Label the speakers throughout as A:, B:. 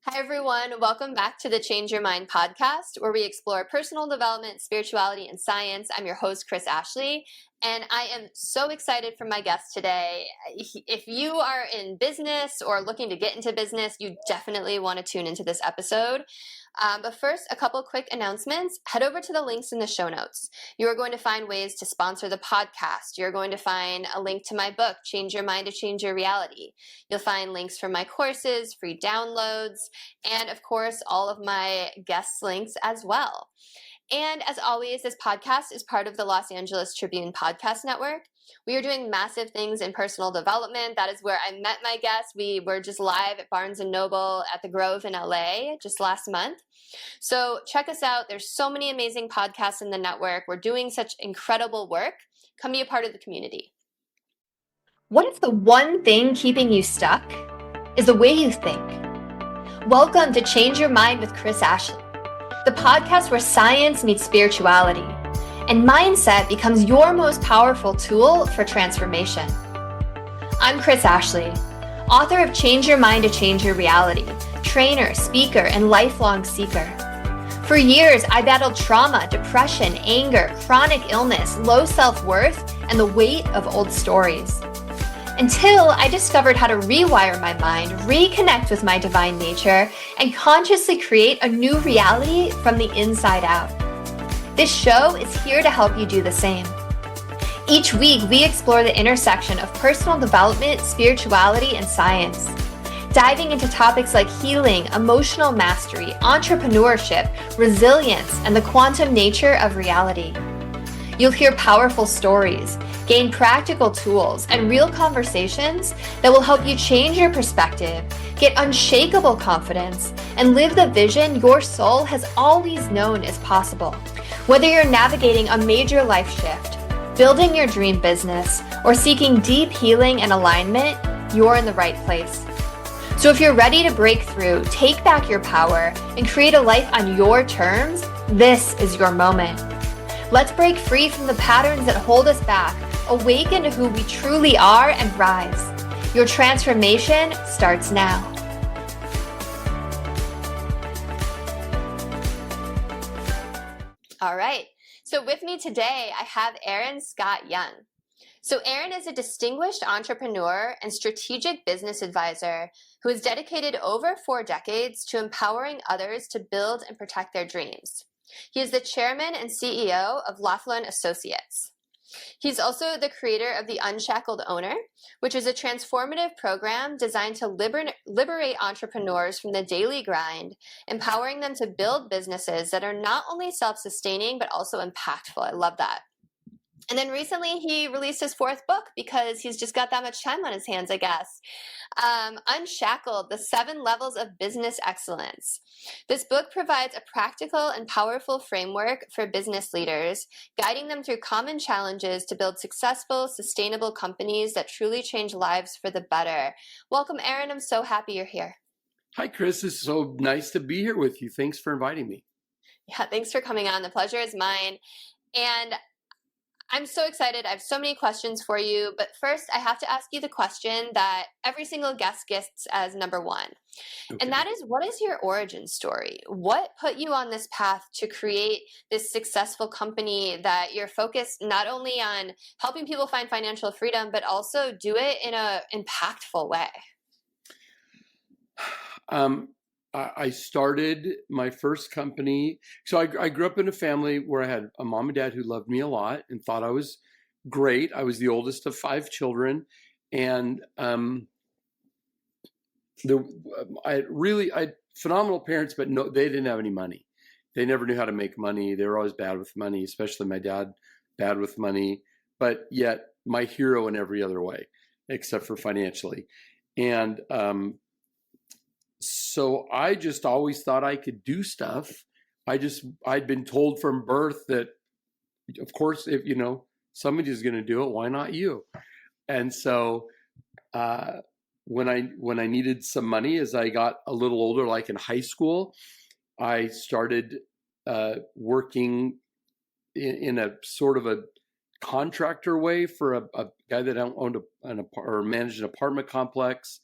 A: Hi, everyone. Welcome back to the Change Your Mind podcast, where we explore personal development, spirituality, and science. I'm your host, Chris Ashley, and I am so excited for my guest today. If you are in business or looking to get into business, you definitely want to tune into this episode. But first, a couple quick announcements. Head over to the links in the show notes. You are going to find ways to sponsor the podcast. You're going to find a link to my book, Change Your Mind to Change Your Reality. You'll find links for my courses, free downloads, and of course, all of my guest links as well. And as always, this podcast is part of the Los Angeles Tribune Podcast Network. We are doing massive things in personal development. That is where I met my guests. We were just live at Barnes & Noble at the Grove in LA just last month. So check us out. There's so many amazing podcasts in the network. We're doing such incredible work. Come be a part of the community. What if the one thing keeping you stuck is the way you think? Welcome to Change Your Mind with Chris Ashley, the podcast where science meets spirituality and mindset becomes your most powerful tool for transformation. I'm Chris Ashley, author of Change Your Mind to Change Your Reality, trainer, speaker, and lifelong seeker. For years, I battled trauma, depression, anger, chronic illness, low self-worth, and the weight of old stories. Until I discovered how to rewire my mind, reconnect with my divine nature, and consciously create a new reality from the inside out. This show is here to help you do the same. Each week, we explore the intersection of personal development, spirituality, and science, diving into topics like healing, emotional mastery, entrepreneurship, resilience, and the quantum nature of reality. You'll hear powerful stories, gain practical tools, and real conversations that will help you change your perspective, get unshakable confidence, and live the vision your soul has always known is possible. Whether you're navigating a major life shift, building your dream business, or seeking deep healing and alignment, you're in the right place. So if you're ready to break through, take back your power, and create a life on your terms, this is your moment. Let's break free from the patterns that hold us back, awaken to who we truly are, and rise. Your transformation starts now. All right. So with me today, I have Aaron Scott Young. So Aaron is a distinguished entrepreneur and strategic business advisor who has dedicated over 4 decades to empowering others to build and protect their dreams. He is the chairman and CEO of Laughlin Associates. He's also the creator of the Unshackled Owner, which is a transformative program designed to liberate entrepreneurs from the daily grind, empowering them to build businesses that are not only self-sustaining, but also impactful. I love that. And then recently he released his 4th book because he's just got that much time on his hands, I guess. Unshackled, the 7 Levels of Business Excellence. This book provides a practical and powerful framework for business leaders, guiding them through common challenges to build successful, sustainable companies that truly change lives for the better. Welcome, Aaron. I'm so happy you're here.
B: Hi, Chris. It's so nice to be here with you. Thanks for inviting me.
A: Yeah, thanks for coming on. The pleasure is mine. And I'm so excited. I have so many questions for you, but first I have to ask you the question that every single guest gets as number 1. Okay. And that is, what is your origin story? What put you on this path to create this successful company that you're focused not only on helping people find financial freedom, but also do it in an impactful way?
B: I started my first company. So I grew up in a family where I had a mom and dad who loved me a lot and thought I was great. I was the oldest of 5 children. And I had phenomenal parents, but no, they didn't have any money. They never knew how to make money. They were always bad with money, especially my dad, bad with money, but yet my hero in every other way, except for financially. And so I just always thought I could do stuff. I'd been told from birth that, of course, if somebody's going to do it, why not you? And so when I needed some money as I got a little older, like in high school, I started working in a sort of a contractor way for a guy that owned or managed an apartment complex,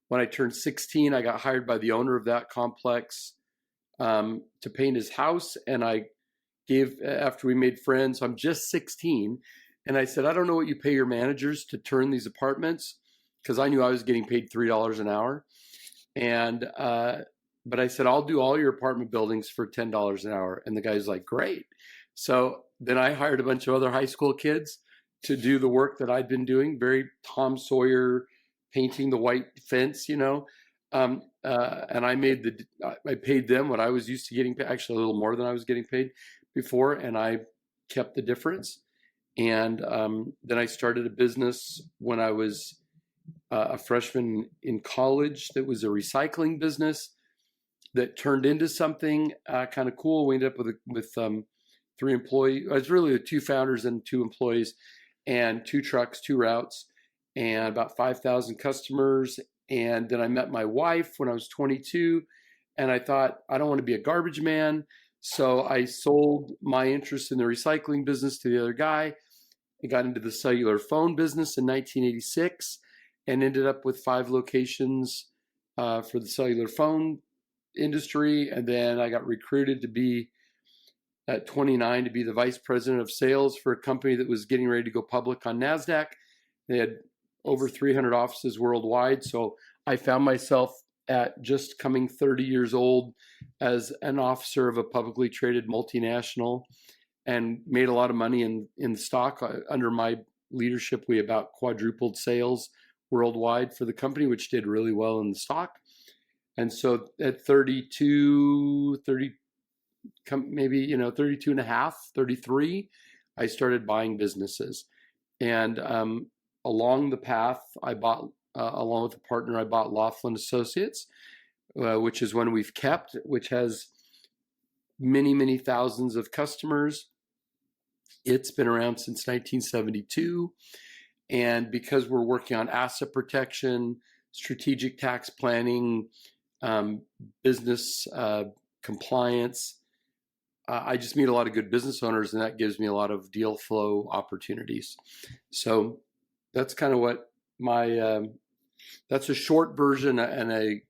B: when I turned 16, I got hired by the owner of that complex to paint his house. And I after we made friends, I'm just 16. And I said, I don't know what you pay your managers to turn these apartments, because I knew I was getting paid $3 an hour. And, but I said, I'll do all your apartment buildings for $10 an hour. And the guy's like, great. So then I hired a bunch of other high school kids to do the work that I'd been doing, very Tom Sawyer, painting the white fence, and I paid them what I was used to getting paid, actually a little more than I was getting paid before, and I kept the difference. And then I started a business when I was a freshman in college that was a recycling business that turned into something kind of cool. We ended up with 3 employees. It was really the 2 founders and 2 employees, and 2 trucks, 2 routes, and about 5,000 customers. And then I met my wife when I was 22, and I thought, I don't want to be a garbage man. So I sold my interest in the recycling business to the other guy. I got into the cellular phone business in 1986 and ended up with 5 locations for the cellular phone industry. And then I got recruited to be at 29 to be the vice president of sales for a company that was getting ready to go public on NASDAQ. They had over 300 offices worldwide. So I found myself at just coming 30 years old as an officer of a publicly traded multinational, and made a lot of money in stock. Under my leadership, we about quadrupled sales worldwide for the company, which did really well in the stock. And so at 32 and a half, 33, I started buying businesses. And along the path, I bought, along with a partner, I bought Laughlin Associates, which is one we've kept, which has many, many thousands of customers. It's been around since 1972. And because we're working on asset protection, strategic tax planning, business compliance, I just meet a lot of good business owners, and that gives me a lot of deal flow opportunities. So that's kind of what that's a short version and a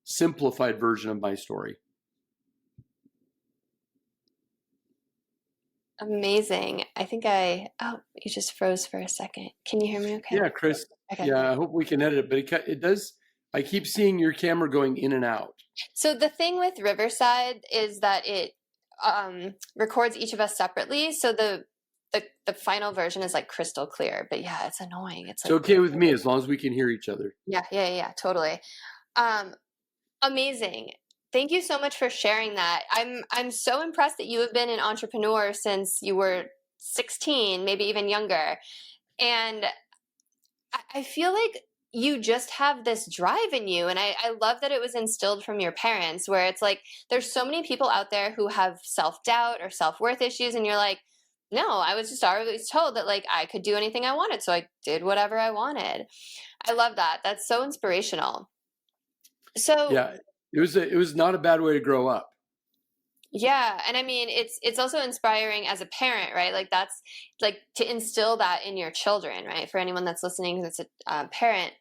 B: simplified version of my story.
A: Amazing. I think you just froze for a second. Can you hear me okay?
B: Yeah, Chris. Okay. Yeah, I hope we can edit it, but it does. I keep seeing your camera going in and out.
A: So the thing with Riverside is that it records each of us separately. So the final version is like crystal clear, but yeah, it's annoying. It's
B: okay with me as long as we can hear each other.
A: Yeah, totally. Amazing. Thank you so much for sharing that. I'm so impressed that you have been an entrepreneur since you were 16, maybe even younger. And I feel like you just have this drive in you. And I love that it was instilled from your parents, where it's like, there's so many people out there who have self-doubt or self-worth issues. And you're like, no, I was just always told that like I could do anything I wanted. So I did whatever I wanted. I love that. That's so inspirational. So
B: yeah, it was not a bad way to grow up.
A: Yeah. And I mean, it's also inspiring as a parent, right? Like that's like to instill that in your children, right? For anyone that's listening, that's a parent.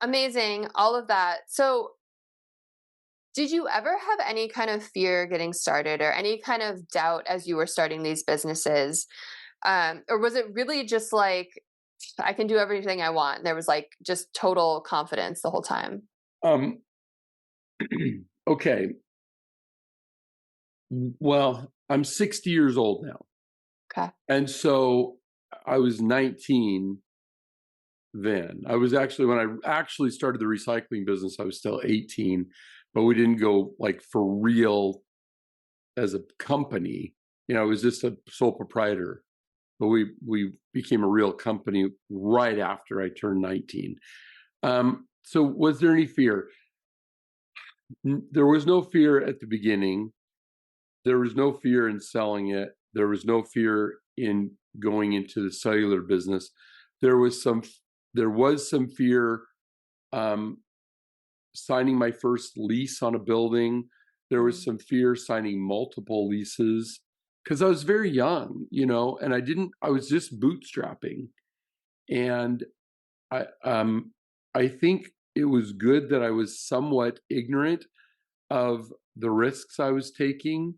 A: Amazing. All of that. So did you ever have any kind of fear getting started or any kind of doubt as you were starting these businesses? Or was it really just like, I can do everything I want? There was like just total confidence the whole time.
B: Okay. Well, I'm 60 years old now.
A: Okay.
B: And so I was 19 then. I was actually, when I actually started the recycling business, I was still 18, but we didn't go like for real as a company. I was just a sole proprietor, but we became a real company right after I turned 19. So was there any fear? There was no fear at the beginning. There was no fear in selling it. There was no fear in going into the cellular business. There was some fear signing my first lease on a building. There was some fear signing multiple leases because I was very young, and I was just bootstrapping. And I think it was good that I was somewhat ignorant of the risks I was taking,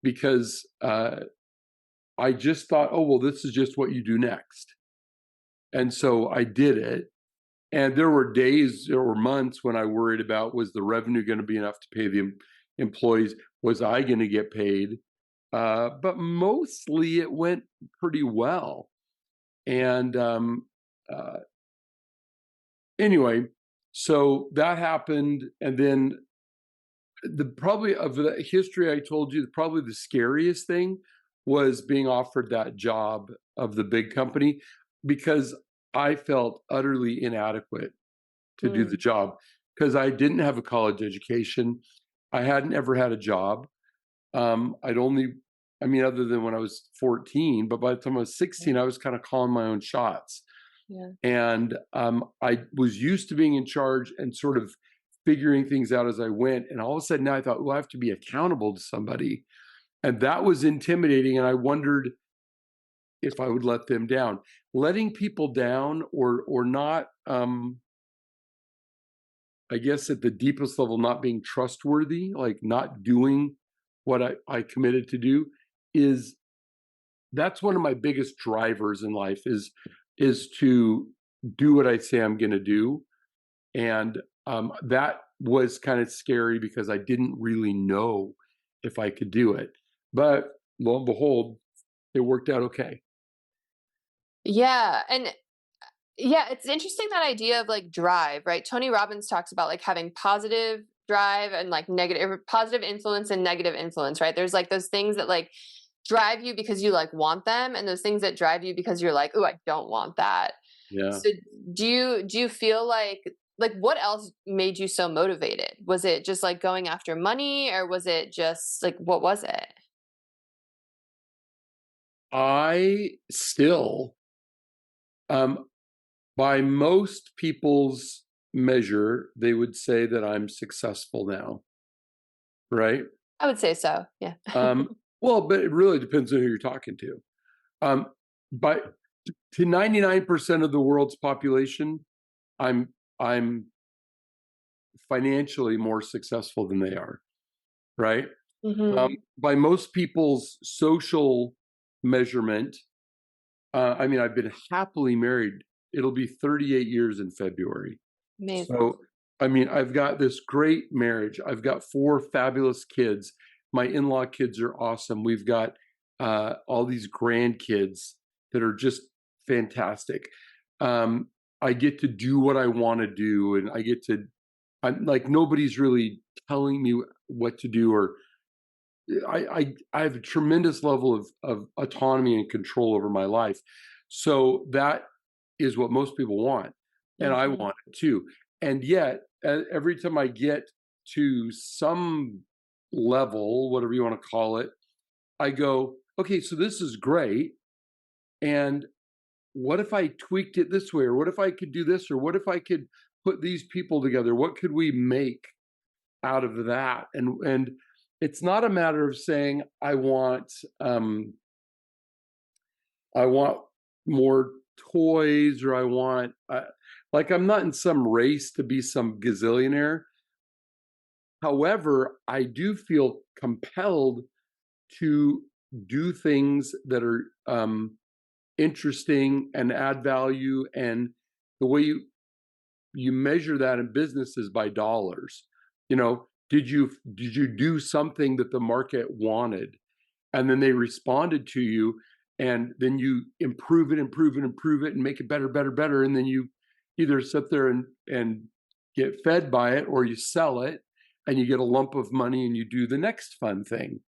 B: because I just thought, oh, well, this is just what you do next. And so I did it. And there were days or months when I worried about, was the revenue going to be enough to pay the employees? Was I going to get paid? But mostly it went pretty well. And anyway, so that happened. And then probably of the history I told you, probably the scariest thing was being offered that job of the big company, because I felt utterly inadequate to do the job, because I didn't have a college education. I hadn't ever had a job. I'd only, I mean, other than when I was 14, but by the time I was 16, I was kind of calling my own shots.
A: Yeah.
B: And I was used to being in charge and sort of figuring things out as I went. And all of a sudden now I thought, well, I have to be accountable to somebody. And that was intimidating. And I wondered if I would let them down. Letting people down or not, I guess at the deepest level, not being trustworthy, like not doing what I committed to do, that's one of my biggest drivers in life, is to do what I say I'm going to do. And that was kind of scary because I didn't really know if I could do it. But lo and behold, it worked out okay.
A: Yeah. And yeah, it's interesting, that idea of like drive, right? Tony Robbins talks about like having positive drive and like negative, positive influence and negative influence, right? There's like those things that like drive you because you like want them, and those things that drive you because you're like, oh, I don't want that.
B: Yeah.
A: So do you feel like what else made you so motivated? Was it just like going after money, or was it just like, what was it?
B: I still, by most people's measure, they would say that I'm successful now, right?
A: I would say so. Yeah.
B: Well, but it really depends on who you're talking to. But to 99% of the world's population, I'm financially more successful than they are, right? By most people's social measurement, I mean, I've been happily married. It'll be 38 years in February.
A: Amazing.
B: So, I mean, I've got this great marriage. I've got 4 fabulous kids. My in-law kids are awesome. We've got all these grandkids that are just fantastic. I get to do what I want to do, and I'm like, nobody's really telling me what to do, or I have a tremendous level of autonomy and control over my life. So that is what most people want. And I want it too. And yet, every time I get to some level, whatever you want to call it, I go, okay, so this is great. And what if I tweaked it this way? Or what if I could do this? Or what if I could put these people together? What could we make out of that? And it's not a matter of saying I want more toys, or I want like, I'm not in some race to be some gazillionaire. However, I do feel compelled to do things that are interesting and add value. And the way you measure that in business is by dollars. You know, did you do something that the market wanted, and then they responded to you, and then you improve it and make it better, and then you either sit there and get fed by it, or you sell it and you get a lump of money and you do the next fun thing.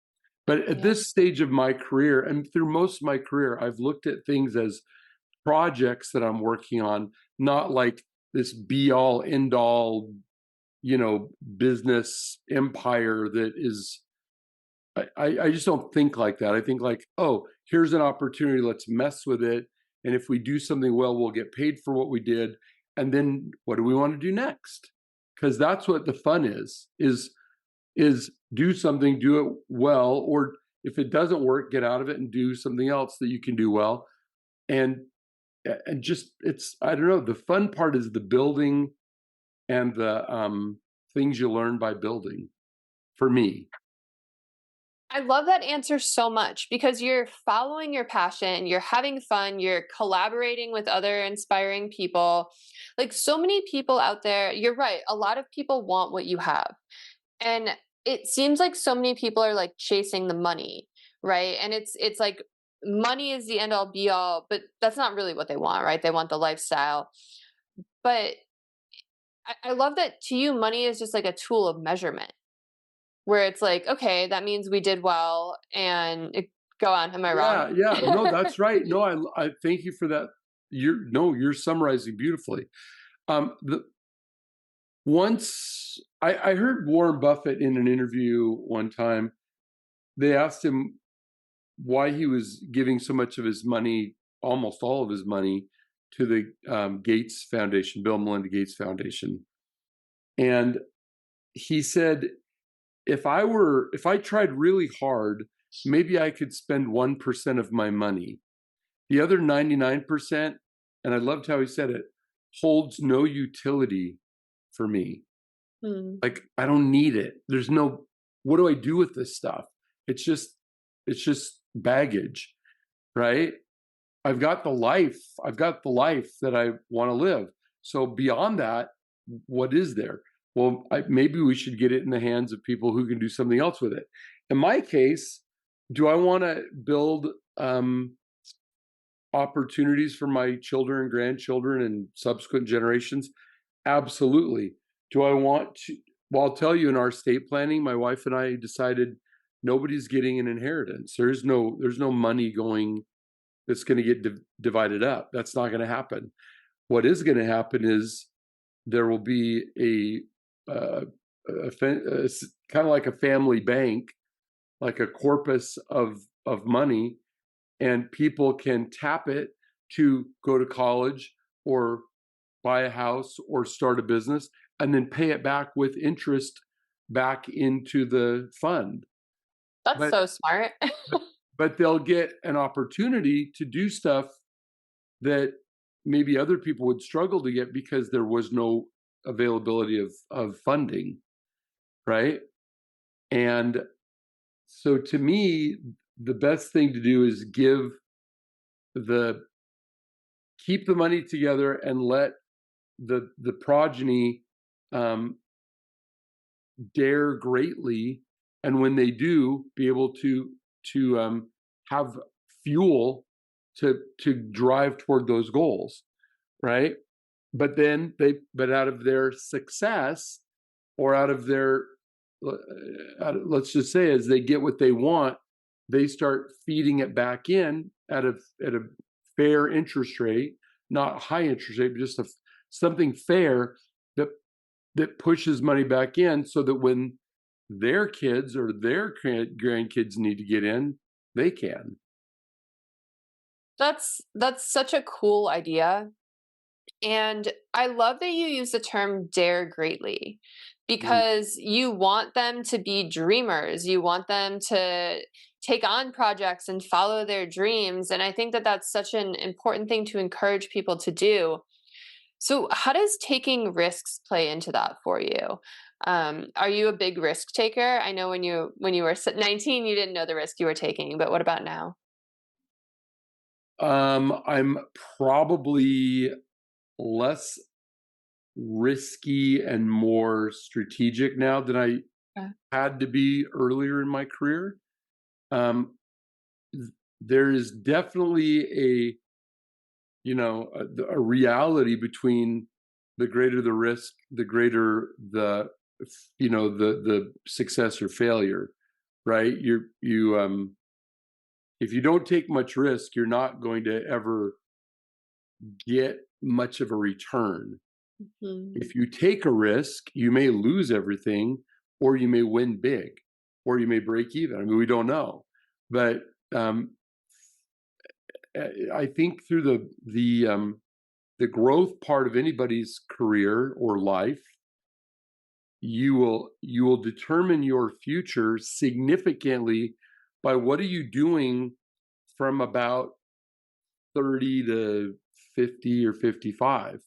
B: But at this stage of my career, and through most of my career, I've looked at things as projects that I'm working on, not like this be all end all, business empire that is. I just don't think like that. I think like, oh, here's an opportunity, let's mess with it. And if we do something well, we'll get paid for what we did. And then what do we want to do next? Because that's what the fun is do something, do it well, or if it doesn't work, get out of it and do something else that you can do well. And just, I don't know, the fun part is the building and the things you learn by building, for me.
A: I love that answer so much because you're following your passion, you're having fun, you're collaborating with other inspiring people. Like so many people out there, you're right. A lot of people want what you have. And it seems like so many people are like chasing the money, right? And it's like money is the end all be all, but that's not really what they want, right? They want the lifestyle. But I love that to you, money is just like a tool of measurement where it's like, okay, that means we did well and go on. Am I wrong?
B: Yeah, yeah. No, that's right. No, I thank you for that. You're summarizing beautifully. The once I heard Warren Buffett in an interview one time. They asked him why he was giving so much of his money, almost all of his money, to the Gates Foundation, Bill and Melinda Gates Foundation, and he said, if I tried really hard, maybe I could spend 1% of my money. The other 99%, and I loved how he said it, holds no utility for me. Like I don't need it. There's no, what do I do with this stuff? It's just baggage, right? I've got the life that I want to live. So beyond that, what is there? Well, maybe we should get it in the hands of people who can do something else with it. In my case, do I want to build opportunities for my children and grandchildren and subsequent generations? Absolutely. Do I want to? Well, I'll tell you, in our estate planning, my wife and I decided nobody's getting an inheritance. There's no money going that's going to get divided up. That's not going to happen. What is going to happen is there will be a kind of like a family bank, like a corpus of money, and people can tap it to go to college or buy a house or start a business, and then pay it back with interest back into the fund.
A: That's so smart.
B: but they'll get an opportunity to do stuff that maybe other people would struggle to get because there was no availability of funding, right? And so to me, the best thing to do is keep the money together and let the progeny dare greatly, and when they do, be able to have fuel to drive toward those goals, right? But out of their success, or out of their let's just say, as they get what they want, they start feeding it back in at a fair interest rate, not high interest rate, but just something fair that pushes money back in, so that when their kids or their grandkids need to get in, they can.
A: That's such a cool idea. And I love that you use the term dare greatly, because you want them to be dreamers. You want them to take on projects and follow their dreams. And I think that that's such an important thing to encourage people to do. So how does taking risks play into that for you? Are you a big risk taker? I know when you were 19, you didn't know the risk you were taking, but what about now?
B: I'm probably less risky and more strategic now than I had to be earlier in my career. There is definitely a reality between the greater the risk, the greater the success or failure, right? If you don't take much risk, you're not going to ever get much of a return. If you take a risk, you may lose everything, or you may win big, or you may break even. I mean, we don't know. But I think through the growth part of anybody's career or life, you will determine your future significantly by what are you doing from about 30 to 50 or 55.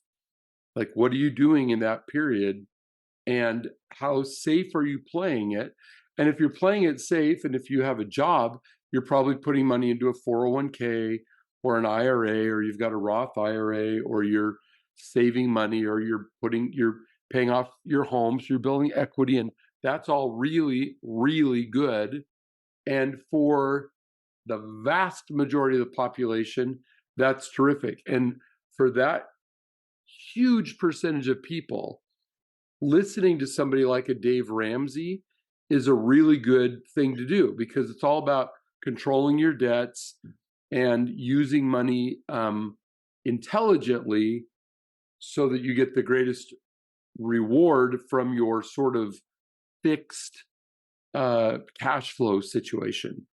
B: Like, what are you doing in that period? And how safe are you playing it? And if you're playing it safe, and if you have a job, you're probably putting money into a 401k or an IRA, or you've got a Roth IRA, or you're saving money, or you're paying off your home, so you're building equity, and that's all really, really good. And for the vast majority of the population, that's terrific. And for that huge percentage of people, listening to somebody like a Dave Ramsey is a really good thing to do, because it's all about controlling your debts and using money intelligently so that you get the greatest reward from your sort of fixed cash flow situation.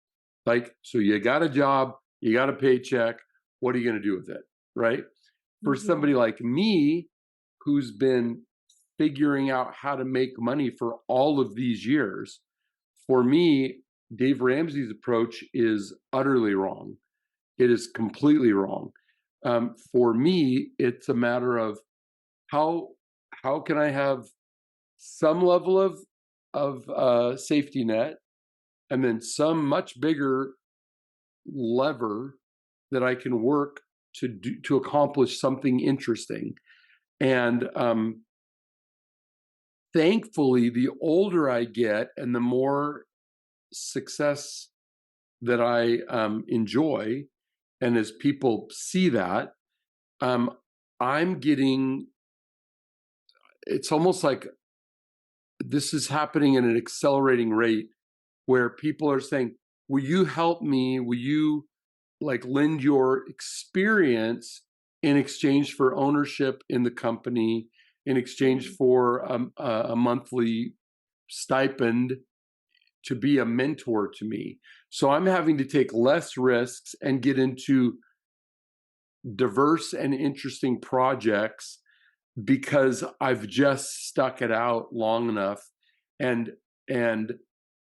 B: Like, so you got a job, you got a paycheck, what are you going to do with it, right? For somebody like me, who's been figuring out how to make money for all of these years, for me, Dave Ramsey's approach is utterly wrong. It is completely wrong. For me, it's a matter of how can I have some level of safety net, and then some much bigger lever that I can work to accomplish something interesting. And thankfully, the older I get and the more success that I enjoy, and as people see that, I'm getting, it's almost like this is happening at an accelerating rate, where people are saying, will you help me? Will you like lend your experience in exchange for ownership in the company, in exchange for a monthly stipend, to be a mentor to me? So I'm having to take less risks and get into diverse and interesting projects because I've just stuck it out long enough, and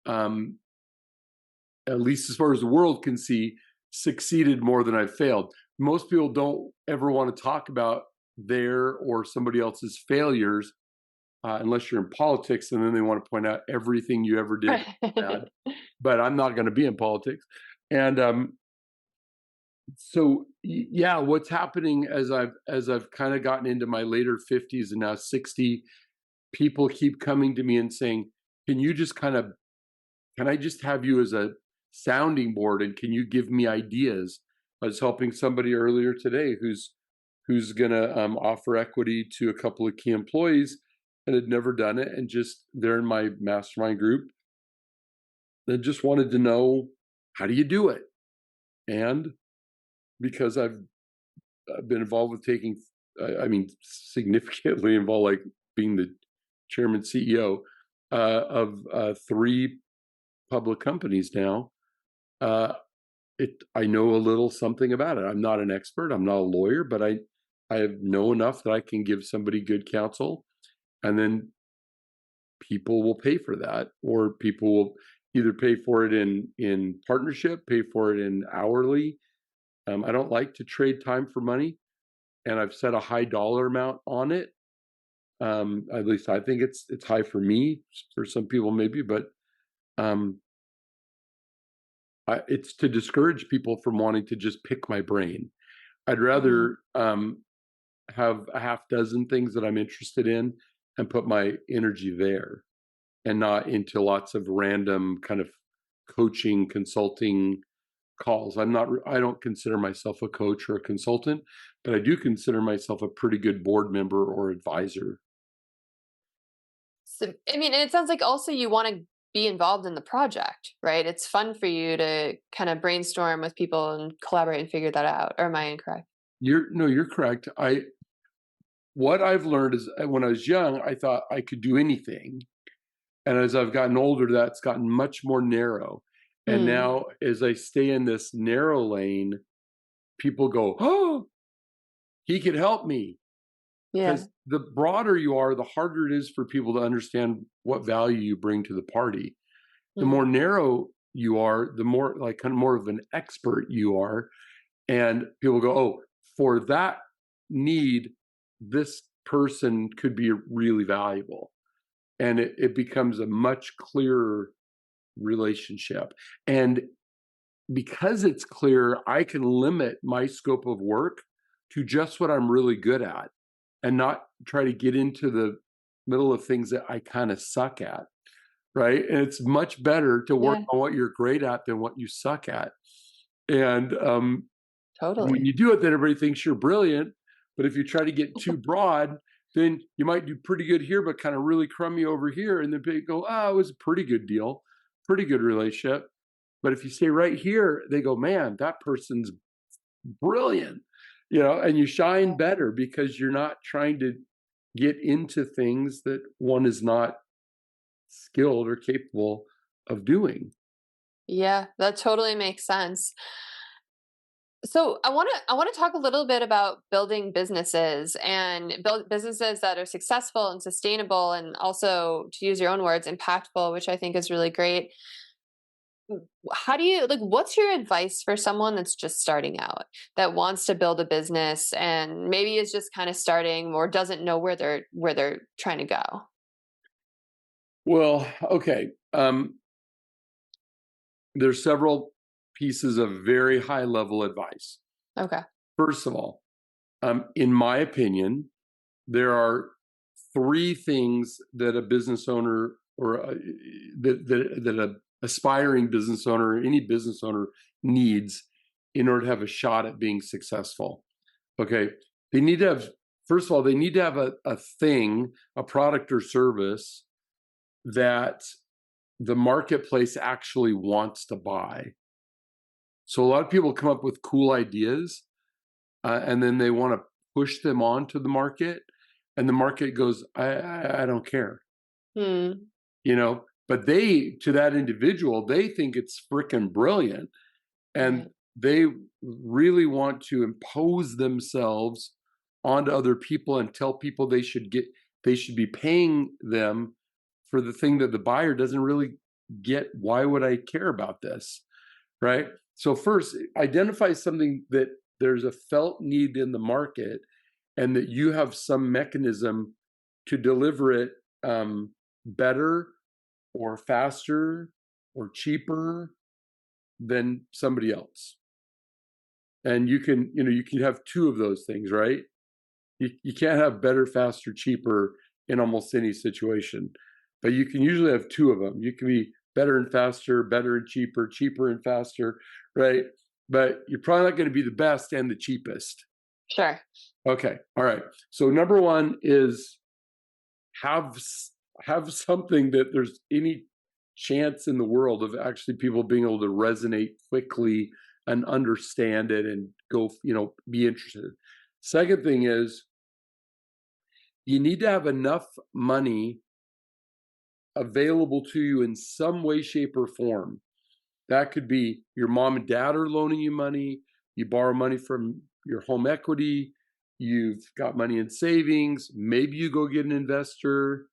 B: at least as far as the world can see, succeeded more than I've failed. Most people don't ever want to talk about their or somebody else's failures unless you're in politics, and then they want to point out everything you ever did bad. But I'm not going to be in politics. And so yeah, what's happening as I've kind of gotten into my later 50s and now 60, people keep coming to me and saying, can I just have you as a sounding board, and can you give me ideas? I was helping somebody earlier today who's going to offer equity to a couple of key employees and had never done it, and just they're in my mastermind group. They just wanted to know, how do you do it? And because I've been involved with significantly involved, like being the chairman CEO of 3 public companies now, I know a little something about it. I'm not an expert. I'm not a lawyer, but I know enough that I can give somebody good counsel, and then people will pay for that, or people will either pay for it in partnership, pay for it in hourly. I don't like to trade time for money, and I've set a high dollar amount on it. At least I think it's high for me. For some people, maybe, but it's to discourage people from wanting to just pick my brain. I'd rather have a half dozen things that I'm interested in and put my energy there, and not into lots of random kind of coaching, consulting calls. I don't consider myself a coach or a consultant, but I do consider myself a pretty good board member or advisor.
A: So, I mean, it sounds like also you want to be involved in the project, right? It's fun for you to kind of brainstorm with people and collaborate and figure that out. Or am I incorrect?
B: You're correct. What I've learned is, when I was young, I thought I could do anything. And as I've gotten older, that's gotten much more narrow. And now, as I stay in this narrow lane, people go, oh, he could help me. Because the broader you are, the harder it is for people to understand what value you bring to the party. The more narrow you are, the more like kind of more of an expert you are. And people go, oh, for that need, this person could be really valuable. And it becomes a much clearer relationship. And because it's clear, I can limit my scope of work to just what I'm really good at and not try to get into the middle of things that I kind of suck at. Right. And it's much better to work on what you're great at than what you suck at. And when you do it, then everybody thinks you're brilliant. But if you try to get too broad, then you might do pretty good here, but kind of really crummy over here. And then people go, oh, it was a pretty good deal, pretty good relationship. But if you stay right here, they go, man, that person's brilliant, and you shine better because you're not trying to get into things that one is not skilled or capable of doing.
A: Yeah, that totally makes sense. So I want to talk a little bit about building businesses and build businesses that are successful and sustainable, and also, to use your own words, impactful, which I think is really great. How do you what's your advice for someone that's just starting out, that wants to build a business and maybe is just kind of starting or doesn't know where they're trying to go?
B: Well, okay. There's several pieces of very high level advice.
A: Okay.
B: First of all, in my opinion, there are three things that a business owner or that a aspiring business owner, any business owner, needs in order to have a shot at being successful. Okay. They need to have, first of all, they need to have a thing, a product or service that the marketplace actually wants to buy. So a lot of people come up with cool ideas and then they want to push them onto the market, and the market goes, I don't care. But to that individual, they think it's freaking brilliant. And they really want to impose themselves onto other people and tell people they should be paying them for the thing that the buyer doesn't really get. Why would I care about this? Right? So first, identify something that there's a felt need in the market and that you have some mechanism to deliver it better or faster or cheaper than somebody else. And you can have two of those things, right? You can't have better, faster, cheaper in almost any situation, but you can usually have two of them. You can be better and faster, better and cheaper, cheaper and faster, right? But you're probably not going to be the best and the cheapest.
A: Sure.
B: Okay. All right. So number one is have something that there's any chance in the world of actually people being able to resonate quickly and understand it and go, be interested. Second thing is you need to have enough money available to you in some way, shape, or form. That could be your mom and dad are loaning you money, you borrow money from your home equity, you've got money in savings, maybe you go get an investor,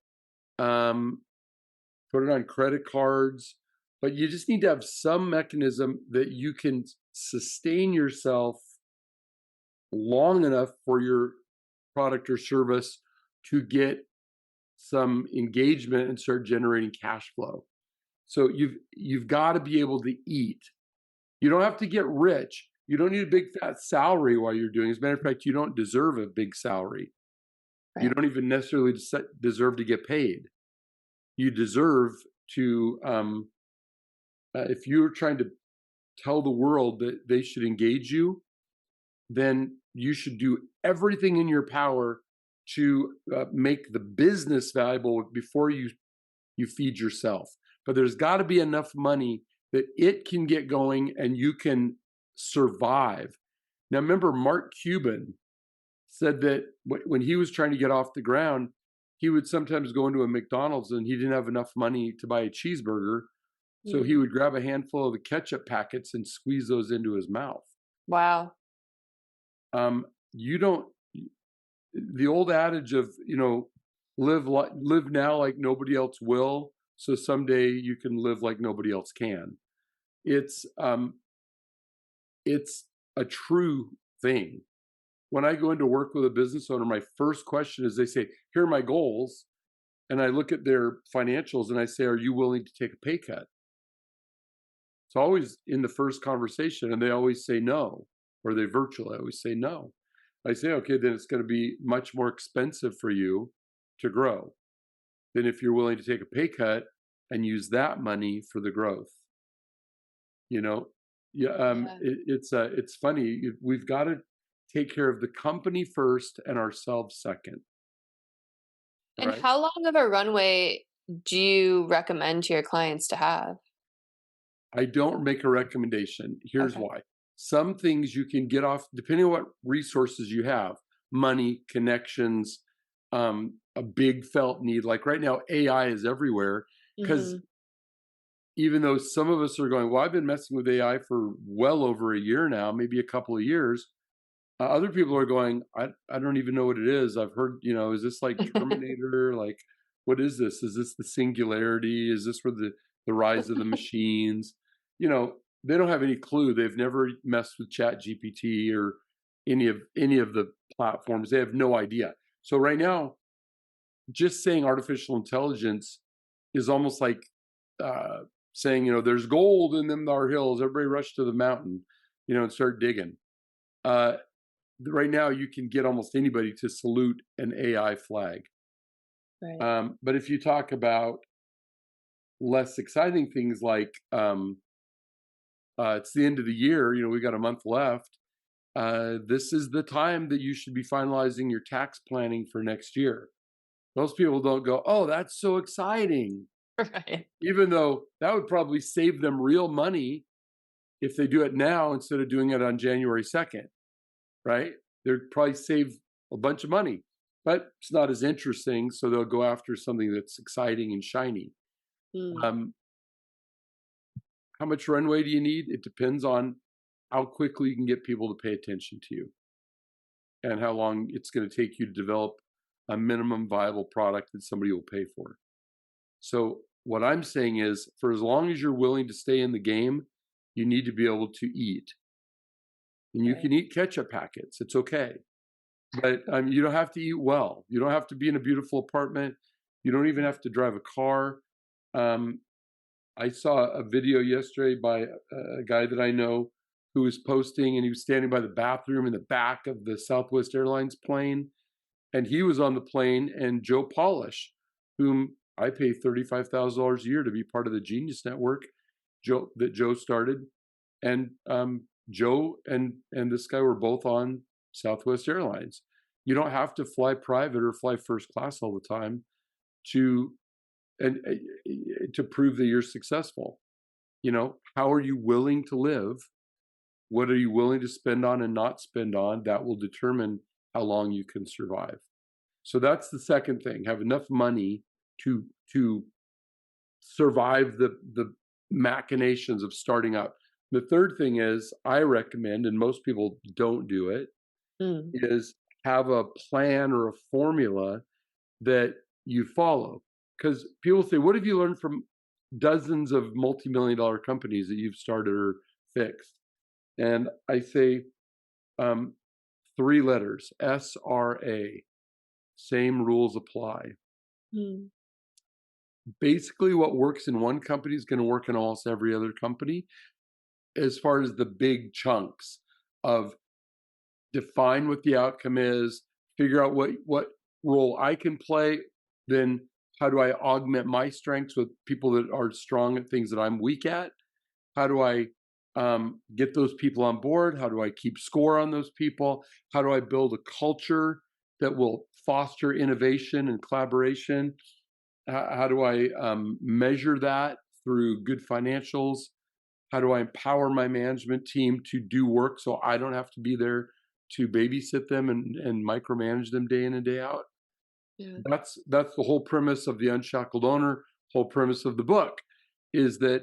B: put it on credit cards, but you just need to have some mechanism that you can sustain yourself long enough for your product or service to get some engagement and start generating cash flow. So you've got to be able to eat. You don't have to get rich. You don't need a big fat salary while you're doing it. As a matter of fact, you don't deserve a big salary. Right. You don't even necessarily deserve to get paid. You deserve to, if you're trying to tell the world that they should engage you, then you should do everything in your power to make the business valuable before you feed yourself. But there's got to be enough money that it can get going and you can survive. Now, remember, Mark Cuban said that when he was trying to get off the ground, he would sometimes go into a McDonald's and he didn't have enough money to buy a cheeseburger. So he would grab a handful of the ketchup packets and squeeze those into his mouth.
A: Wow.
B: The old adage of, live now like nobody else will, so someday you can live like nobody else can. It's a true thing. when I go into work with a business owner, my first question is they say, here are my goals. And I look at their financials and I say, are you willing to take a pay cut? It's always in the first conversation, and they always say no, or they virtually always say no. I say, okay, then it's going to be much more expensive for you to grow than if you're willing to take a pay cut and use that money for the growth. You know, yeah,
A: Yeah.
B: it's funny. We've got to take care of the company first and ourselves second.
A: And
B: Right?
A: how long of a runway do you recommend to your clients to have?
B: I don't make a recommendation. Here's
A: Okay.
B: why. Some things you can get off, depending on what resources you have, money, connections, a big felt need. Like right now, AI is everywhere because
A: Hmm.
B: even though some of us are going, well, I've been messing with AI for well over a year now, maybe a couple of years. Other people are going, I don't even know what it is. I've heard, is this like Terminator? Like, what is this? Is this the singularity? Is this where the rise of the machines? They don't have any clue. They've never messed with Chat GPT or any of the platforms. They have no idea. So right now, just saying artificial intelligence is almost like saying, there's gold in them our hills. Everybody rush to the mountain, and start digging. Right now, you can get almost anybody to salute an AI flag.
A: Right.
B: But if you talk about less exciting things like it's the end of the year, we got a month left. This is the time that you should be finalizing your tax planning for next year. Most people don't go, oh, that's so exciting.
A: Right.
B: Even though that would probably save them real money if they do it now instead of doing it on January 2nd, right? They'd probably save a bunch of money, but it's not as interesting. So they'll go after something that's exciting and shiny.
A: Mm.
B: Um, how much runway do you need? It depends on how quickly you can get people to pay attention to you and how long it's going to take you to develop a minimum viable product that somebody will pay for. So what I'm saying is, for as long as you're willing to stay in the game, you need to be able to eat. And you
A: Right.
B: can eat ketchup packets. It's okay. But you don't have to eat well. You don't have to be in a beautiful apartment. You don't even have to drive a car. Um, I saw a video yesterday by a guy that I know who was posting, and he was standing by the bathroom in the back of the Southwest Airlines plane. And he was on the plane, and Joe Polish, whom I pay $35,000 a year to be part of the Genius Network, Joe started, and Joe and this guy were both on Southwest Airlines. You don't have to fly private or fly first class all the time to and to prove that you're successful. How are you willing to live? What are you willing to spend on and not spend on? That will determine how long you can survive. So that's the second thing. Have enough money to survive the machinations of starting up. The third thing is, I recommend, and most people don't do it,
A: Mm.
B: is have a plan or a formula that you follow. Because people say, what have you learned from dozens of multi-million-dollar companies that you've started or fixed? And I say 3 letters, SRA, same rules apply.
A: Mm.
B: Basically, what works in one company is going to work in almost every other company, as far as the big chunks of define what the outcome is, figure out what role I can play, then how do I augment my strengths with people that are strong at things that I'm weak at? How do I get those people on board? How do I keep score on those people? How do I build a culture that will foster innovation and collaboration? How do I measure that through good financials? How do I empower my management team to do work so I don't have to be there to babysit them and micromanage them day in and day out?
A: Yeah.
B: That's the whole premise of the Unshackled Owner. Whole premise of the book is that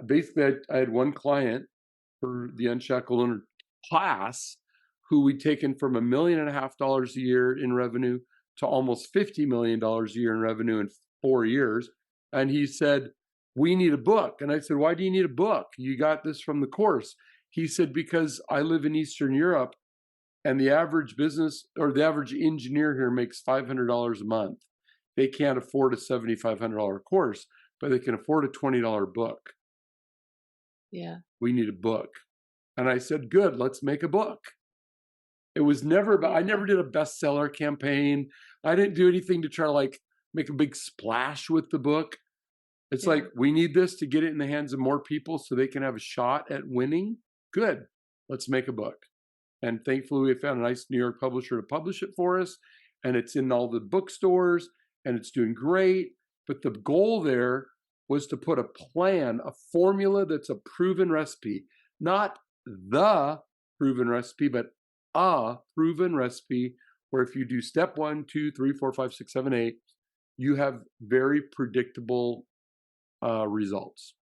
B: basically I had one client for the Unshackled Owner class who we'd taken from $1.5 million a year in revenue to almost $50 million a year in revenue in 4 years. And he said, we need a book. And I said, why do you need a book? You got this from the course. He said, because I live in Eastern Europe and the average business or the average engineer here makes $500 a month. They can't afford a $7,500 course, but they can afford a $20 book.
A: Yeah.
B: We need a book. And I said, good, let's make a book. It was never about, I never did a bestseller campaign. I didn't do anything to try to like make a big splash with the book. It's like, we need this to get it in the hands of more people so they can have a shot at winning. Good, let's make a book. And thankfully, we found a nice New York publisher to publish it for us. And it's in all the bookstores and it's doing great. But the goal there was to put a plan, a formula that's a proven recipe, not the proven recipe, but a proven recipe where if you do step 1, 2, 3, 4, 5, 6, 7, 8, you have very predictable results.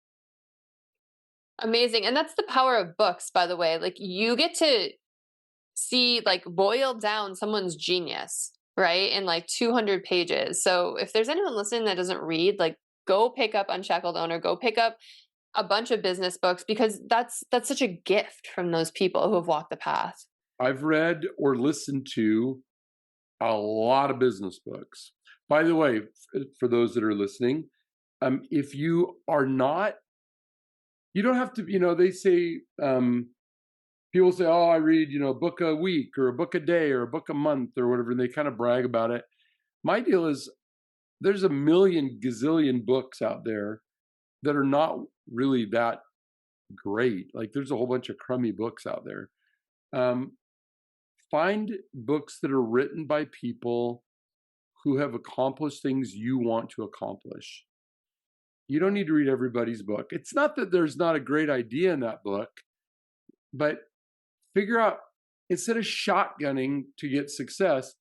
A: Amazing. And that's the power of books, by the way. Like you get to see like boil down someone's genius, right? In like 200 pages. So if there's anyone listening that doesn't read, like go pick up Unshackled Owner, go pick up a bunch of business books because that's such a gift from those people who have walked the path.
B: I've read or listened to a lot of business books. By the way, for those that are listening, if you are not, you don't have to, they say, people say, oh, I read, a book a week or a book a day or a book a month or whatever, and they kind of brag about it. My deal is there's a million gazillion books out there that are not really that great. Like there's a whole bunch of crummy books out there. Find books that are written by people who have accomplished things you want to accomplish. You don't need to read everybody's book. It's not that there's not a great idea in that book, but figure out, instead of shotgunning to get success,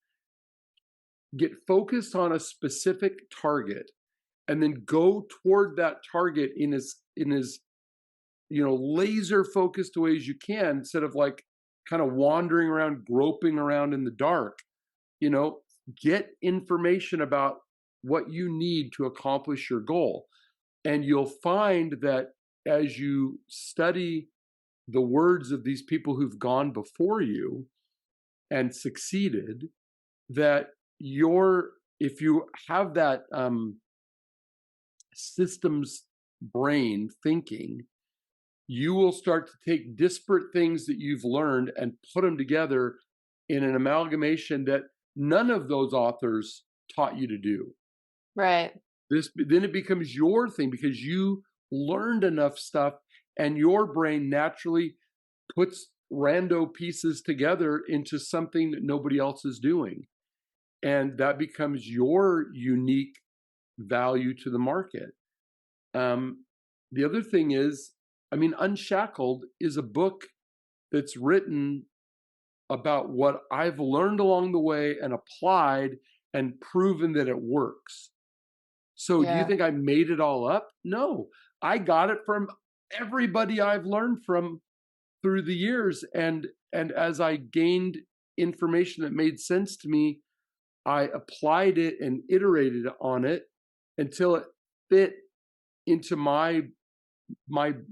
B: get focused on a specific target and then go toward that target in as laser focused a way as you can, instead of like kind of wandering around, groping around in the dark. Get information about what you need to accomplish your goal. And you'll find that as you study the words of these people who've gone before you and succeeded, that if you have that systems brain thinking, you will start to take disparate things that you've learned and put them together in an amalgamation that none of those authors taught you to do.
A: Right.
B: Then it becomes your thing because you learned enough stuff and your brain naturally puts rando pieces together into something that nobody else is doing. And that becomes your unique value to the market. The other thing is, Unshackled is a book that's written about what I've learned along the way and applied and proven that it works. So do you think I made it all up? No, I got it from everybody I've learned from through the years. And as I gained information that made sense to me, I applied it and iterated on it until it fit into my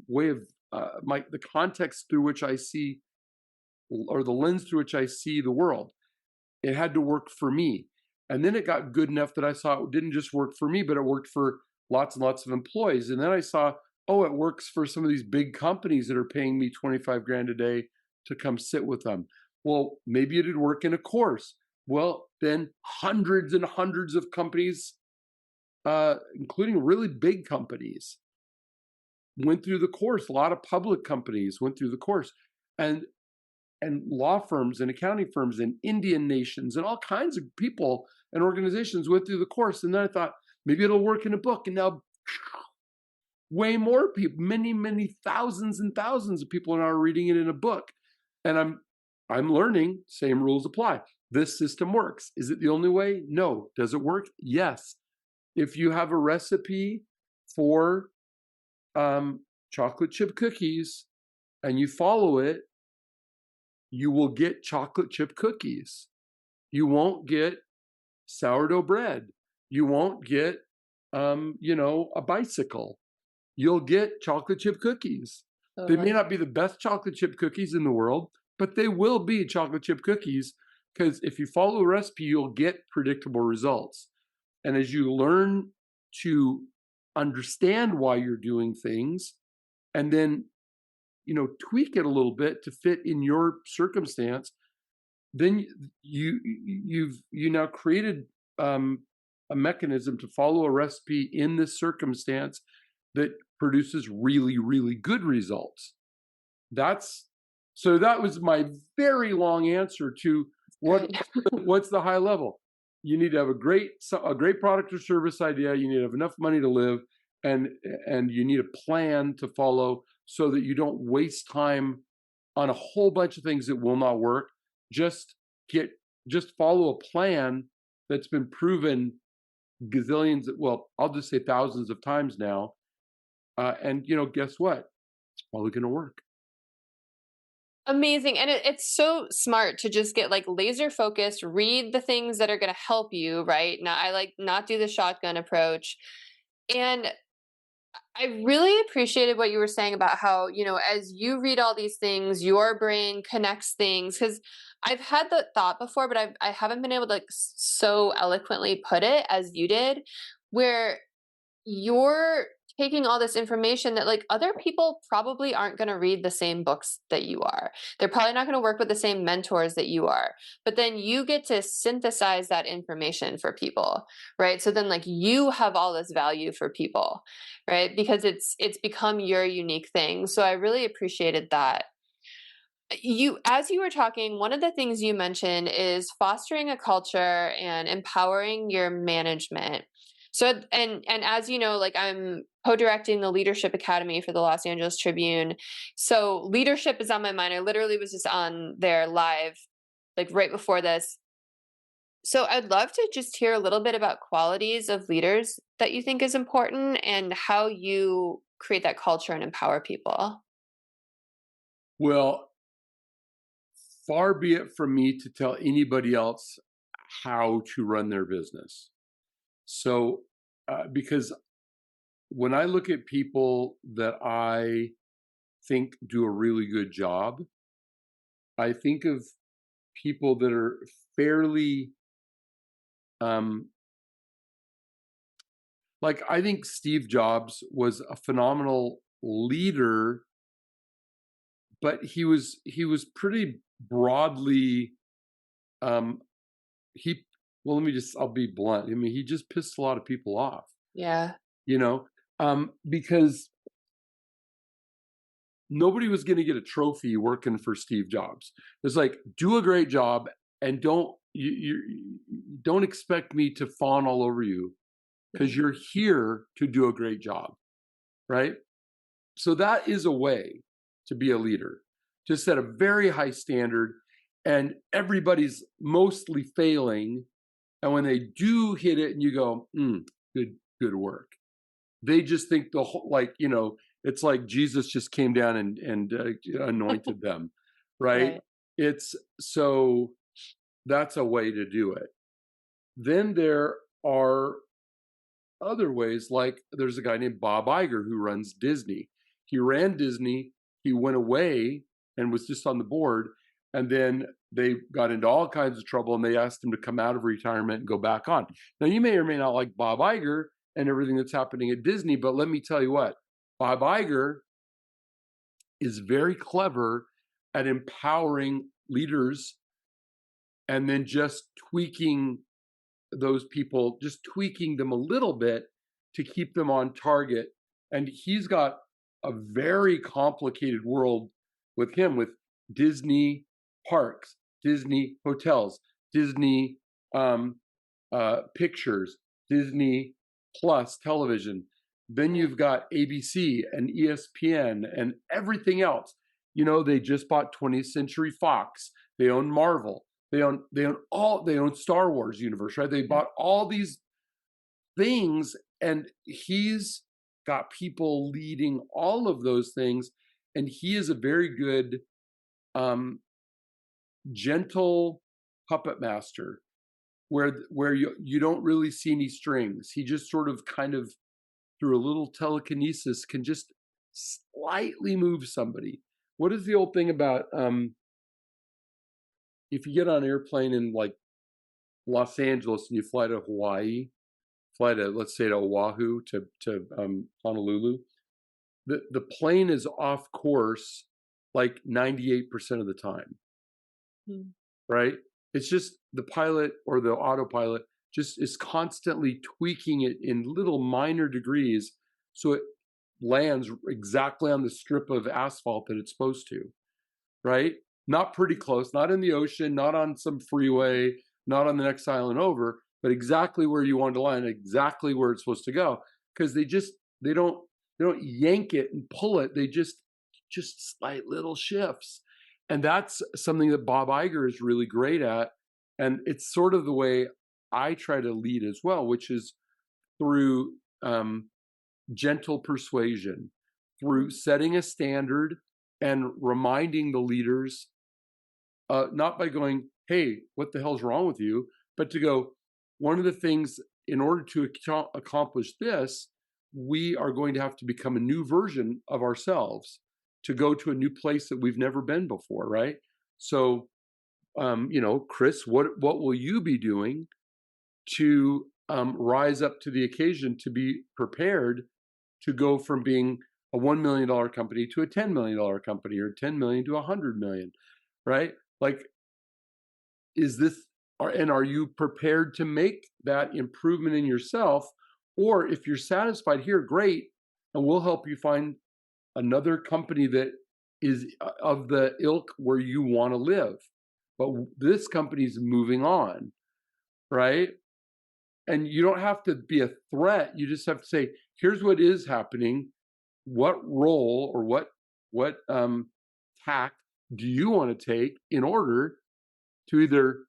B: way of the context through which I see, or the lens through which I see the world. It had to work for me. And then it got good enough that I saw it didn't just work for me, but it worked for lots and lots of employees. And then I saw, it works for some of these big companies that are paying me 25 grand a day to come sit with them. Well, maybe it would work in a course. Well, then hundreds and hundreds of companies, including really big companies, went through the course. A lot of public companies went through the course. And law firms and accounting firms and Indian nations and all kinds of people and organizations went through the course. And then I thought, maybe it'll work in a book. And now way more people, many, many thousands and thousands of people are now reading it in a book. And I'm learning, same rules apply. This system works. Is it the only way? No. Does it work? Yes. If you have a recipe for chocolate chip cookies and you follow it, you will get chocolate chip cookies. You won't get sourdough bread. You won't get, a bicycle. You'll get chocolate chip cookies. They may not be the best chocolate chip cookies in the world, but they will be chocolate chip cookies, because if you follow a recipe, you'll get predictable results. And as you learn to understand why you're doing things, and then, tweak it a little bit to fit in your circumstance, then you now created a mechanism to follow a recipe in this circumstance that produces really, really good results. That was my very long answer to what's the high level. You need to have a great product or service idea. You need to have enough money to live, and you need a plan to follow so that you don't waste time on a whole bunch of things that will not work. Just follow a plan that's been proven gazillions, well, I'll just say thousands of times now. And guess what? It's probably going to work.
A: Amazing. And it's so smart to just get like laser focused, read the things that are going to help you, right? Now, I not do the shotgun approach. And I really appreciated what you were saying about how, as you read all these things, your brain connects things. Because I've had the thought before, but I haven't been able to so eloquently put it as you did, where you're taking all this information that other people probably aren't going to read the same books that you are. They're probably not going to work with the same mentors that you are. But then you get to synthesize that information for people, right? So then you have all this value for people, right? Because it's become your unique thing. So I really appreciated that. As you were talking, one of the things you mentioned is fostering a culture and empowering your management. So, and as you know, I'm co-directing the Leadership Academy for the Los Angeles Tribune. So leadership is on my mind. I literally was just on there live, right before this. So I'd love to just hear a little bit about qualities of leaders that you think is important and how you create that culture and empower people.
B: Well, far be it from me to tell anybody else how to run their business. So, because when I look at people that I think do a really good job, I think of people that are fairly, I think Steve Jobs was a phenomenal leader, but he was pretty broadly, I'll be blunt. I mean, he just pissed a lot of people off.
A: Yeah.
B: Because nobody was going to get a trophy working for Steve Jobs. It's do a great job, and don't expect me to fawn all over you, because you're here to do a great job, right? So that is a way to be a leader, to set a very high standard, and everybody's mostly failing. And when they do hit it and you go, good work, they just think the whole, it's like Jesus just came down and anointed them, right? It's so that's a way to do it. Then there are other ways, there's a guy named Bob Iger who runs Disney. He ran Disney, he went away and was just on the board, and then they got into all kinds of trouble and they asked him to come out of retirement and go back on. Now, you may or may not like Bob Iger and everything that's happening at Disney, but let me tell you what, Bob Iger is very clever at empowering leaders and then just tweaking those people, just tweaking them a little bit to keep them on target. And he's got a very complicated world with him, with Disney parks, Disney hotels, Disney pictures, Disney Plus television. Then you've got ABC and ESPN and everything else. They just bought 20th Century Fox. They own Marvel. They own Star Wars universe, right? They bought all these things, and he's got people leading all of those things. And he is a very good, gentle puppet master, where you don't really see any strings. He just sort of kind of through a little telekinesis can just slightly move somebody. What is the old thing about if you get on an airplane in like Los Angeles and you fly to Hawaii, fly to, let's say, to Oahu, to Honolulu, the plane is off course like 98% of the time, right? It's just the pilot or the autopilot just is constantly tweaking it in little minor degrees so it lands exactly on the strip of asphalt that it's supposed to, right? Not pretty close, not in the ocean, not on some freeway, not on the next island over, but exactly where you want to land, exactly where it's supposed to go. Because they don't yank it and pull it. They just slight little shifts. And that's something that Bob Iger is really great at. And it's sort of the way I try to lead as well, which is through gentle persuasion, through setting a standard and reminding the leaders, not by going, hey, what the hell's wrong with you? But to go, one of the things, in order to accomplish this, we are going to have to become a new version of ourselves to go to a new place that we've never been before, right? So, Chris, what will you be doing to rise up to the occasion, to be prepared to go from being a $1 million company to a $10 million company, or 10 million to 100 million, right? Like, are you prepared to make that improvement in yourself? Or if you're satisfied here, great, and we'll help you find another company that is of the ilk where you want to live. But this company's moving on, right? And you don't have to be a threat. You just have to say, here's what is happening. What role or what tack do you want to take in order to either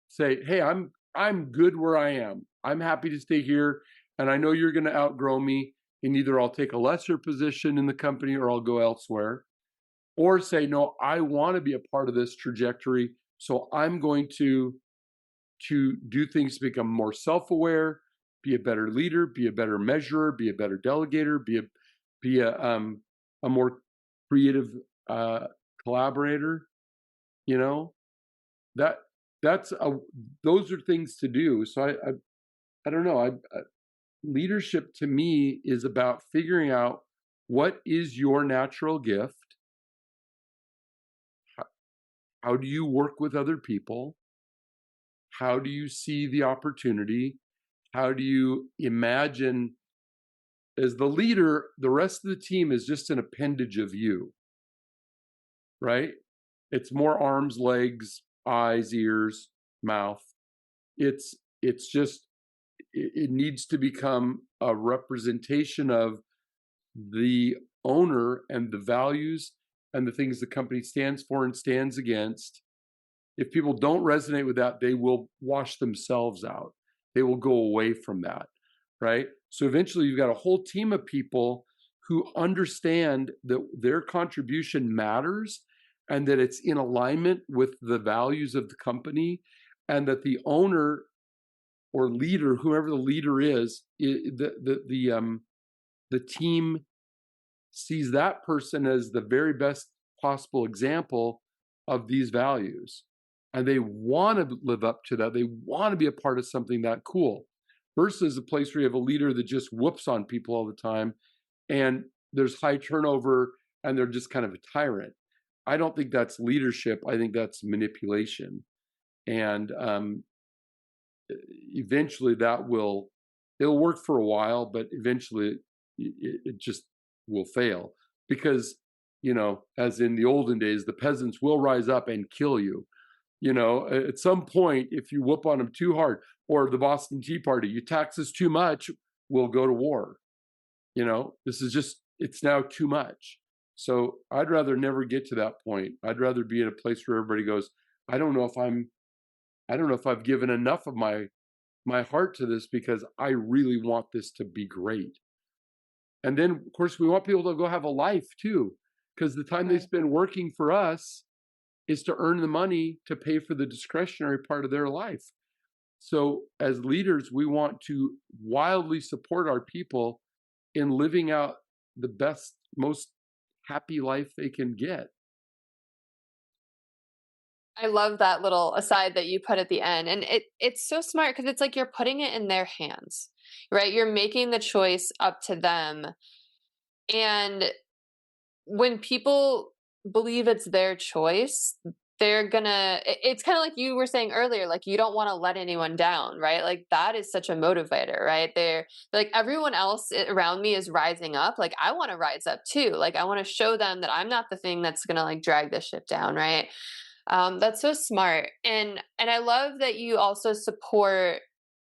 B: say, hey, I'm good where I am. I'm happy to stay here. And I know you're going to outgrow me. And either I'll take a lesser position in the company or I'll go elsewhere. Or say, no, I want to be a part of this trajectory. So I'm going to do things to become more self-aware, be a better leader, be a better measurer, be a better delegator, be a more creative collaborator. You know, those are things to do. So I don't know. Leadership to me is about figuring out what is your natural gift. How do you work with other people? How do you see the opportunity? How do you imagine, as the leader, the rest of the team is just an appendage of you, right? It's more arms, legs, eyes, ears, mouth. It needs to become a representation of the owner and the values and the things the company stands for and stands against. If people don't resonate with that, they will wash themselves out. They will go away from that, right? So eventually you've got a whole team of people who understand that their contribution matters and that it's in alignment with the values of the company, and that the owner or leader, whoever the leader is, the team sees that person as the very best possible example of these values. And they want to live up to that. They want to be a part of something that cool, versus a place where you have a leader that just whoops on people all the time and there's high turnover and they're just kind of a tyrant. I don't think that's leadership. I think that's manipulation. And eventually it'll work for a while, but eventually it just will fail, because, as in the olden days, the peasants will rise up and kill you. At some point, if you whoop on them too hard, or the Boston Tea Party, you tax us too much, we'll go to war. It's now too much. So I'd rather never get to that point. I'd rather be in a place where everybody goes, I don't know if I've given enough of my heart to this, because I really want this to be great. And then, of course, we want people to go have a life too, because the time they spend working for us is to earn the money to pay for the discretionary part of their life. So as leaders, we want to wildly support our people in living out the best, most happy life they can get.
A: I love that little aside that you put at the end. And it's so smart because it's like you're putting it in their hands, right? You're making the choice up to them. And when people believe it's their choice, they're gonna, it's kind of like you were saying earlier, like you don't want to let anyone down, right? Like that is such a motivator, right? They're like, everyone else around me is rising up. Like I want to rise up too. Like I want to show them that I'm not the thing that's gonna like drag this ship down, right? That's so smart, and I love that you also support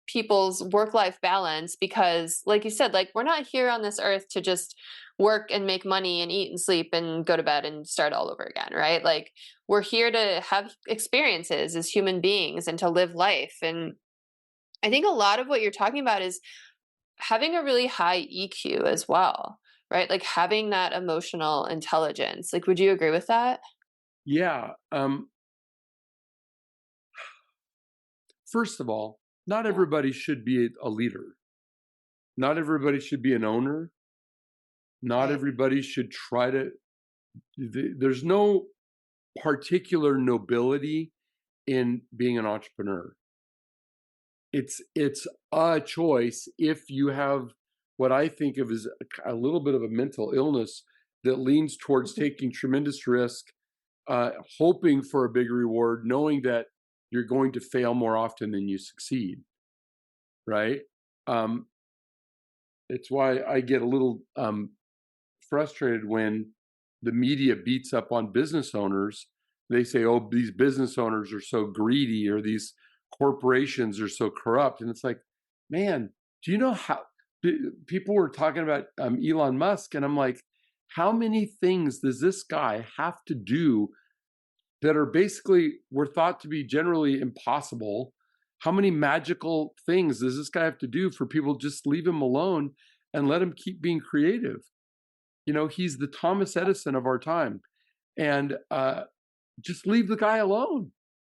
A: people's work-life balance because, like you said, like we're not here on this earth to just work and make money and eat and sleep and go to bed and start all over again, right? Like we're here to have experiences as human beings and to live life. And I think a lot of what you're talking about is having a really high EQ as well, right? Like having that emotional intelligence. Like, would you agree with that?
B: Yeah. First of all, not
A: Yeah.
B: everybody should be a leader. Not everybody should be an owner. Not
A: Right.
B: everybody should try to. There's no particular nobility in being an entrepreneur. It's a choice if you have what I think of as a little bit of a mental illness that leans towards taking tremendous risk, hoping for a big reward, knowing that you're going to fail more often than you succeed, right? Um, it's why I get a little frustrated when the media beats up on business owners. They say, oh, these business owners are so greedy, or these corporations are so corrupt. And it's like, man, do you know how people were talking about Elon Musk? And I'm like, how many things does this guy have to do that are basically were thought to be generally impossible? How many magical things does this guy have to do for people to just leave him alone and let him keep being creative? You know, he's the Thomas Edison of our time. And just leave the guy alone.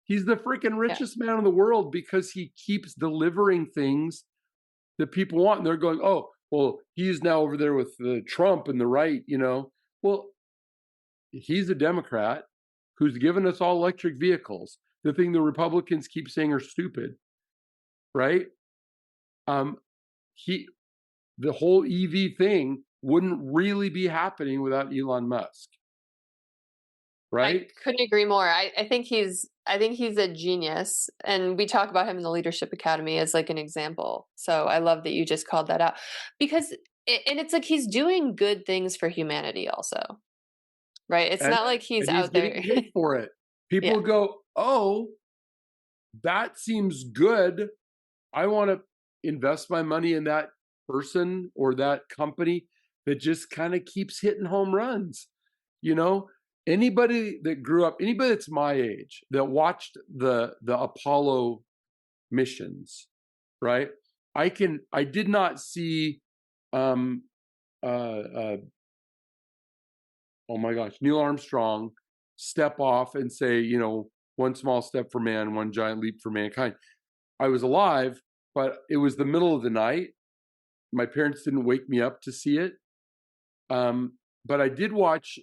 B: He's the freaking
A: Yeah.
B: richest man in the world because he keeps delivering things that people want. And they're going, oh, well, he's now over there with Trump and the right, you know. Well, he's a Democrat who's given us all electric vehicles, the thing the Republicans keep saying are stupid, right? Um, he, the whole EV thing wouldn't really be happening without Elon Musk,
A: I
B: right?
A: couldn't agree more. I think he's a genius, and we talk about him in the Leadership Academy as like an example. So I love that you just called that out because and it's like he's doing good things for humanity also, right? It's
B: and
A: not like he's
B: and he's
A: out
B: getting
A: there.
B: paid for it. People
A: Yeah.
B: go, "Oh, that seems good. I want to invest my money in that person or that company that just kind of keeps hitting home runs." You know, anybody that grew up, anybody that's my age that watched the Apollo missions, right? I did not see um uh oh my gosh, Neil Armstrong step off and say, you know, one small step for man, one giant leap for mankind. I was alive, but it was the middle of the night. My parents didn't wake me up to see it. But I did watch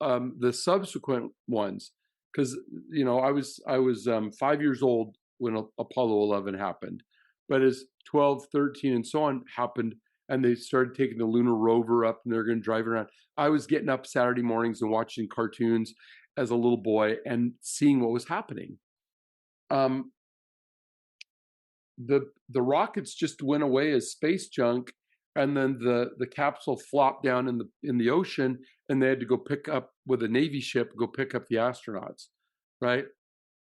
B: the subsequent ones because you know I was 5 years old when Apollo 11 happened, but as 12, 13, and so on happened, and they started taking the lunar rover up, and they're going to drive around. I was getting up Saturday mornings and watching cartoons as a little boy and seeing what was happening. Um, the rockets just went away as space junk, and then the capsule flopped down in the ocean, and they had to go pick up with a Navy ship, go pick up the astronauts, right?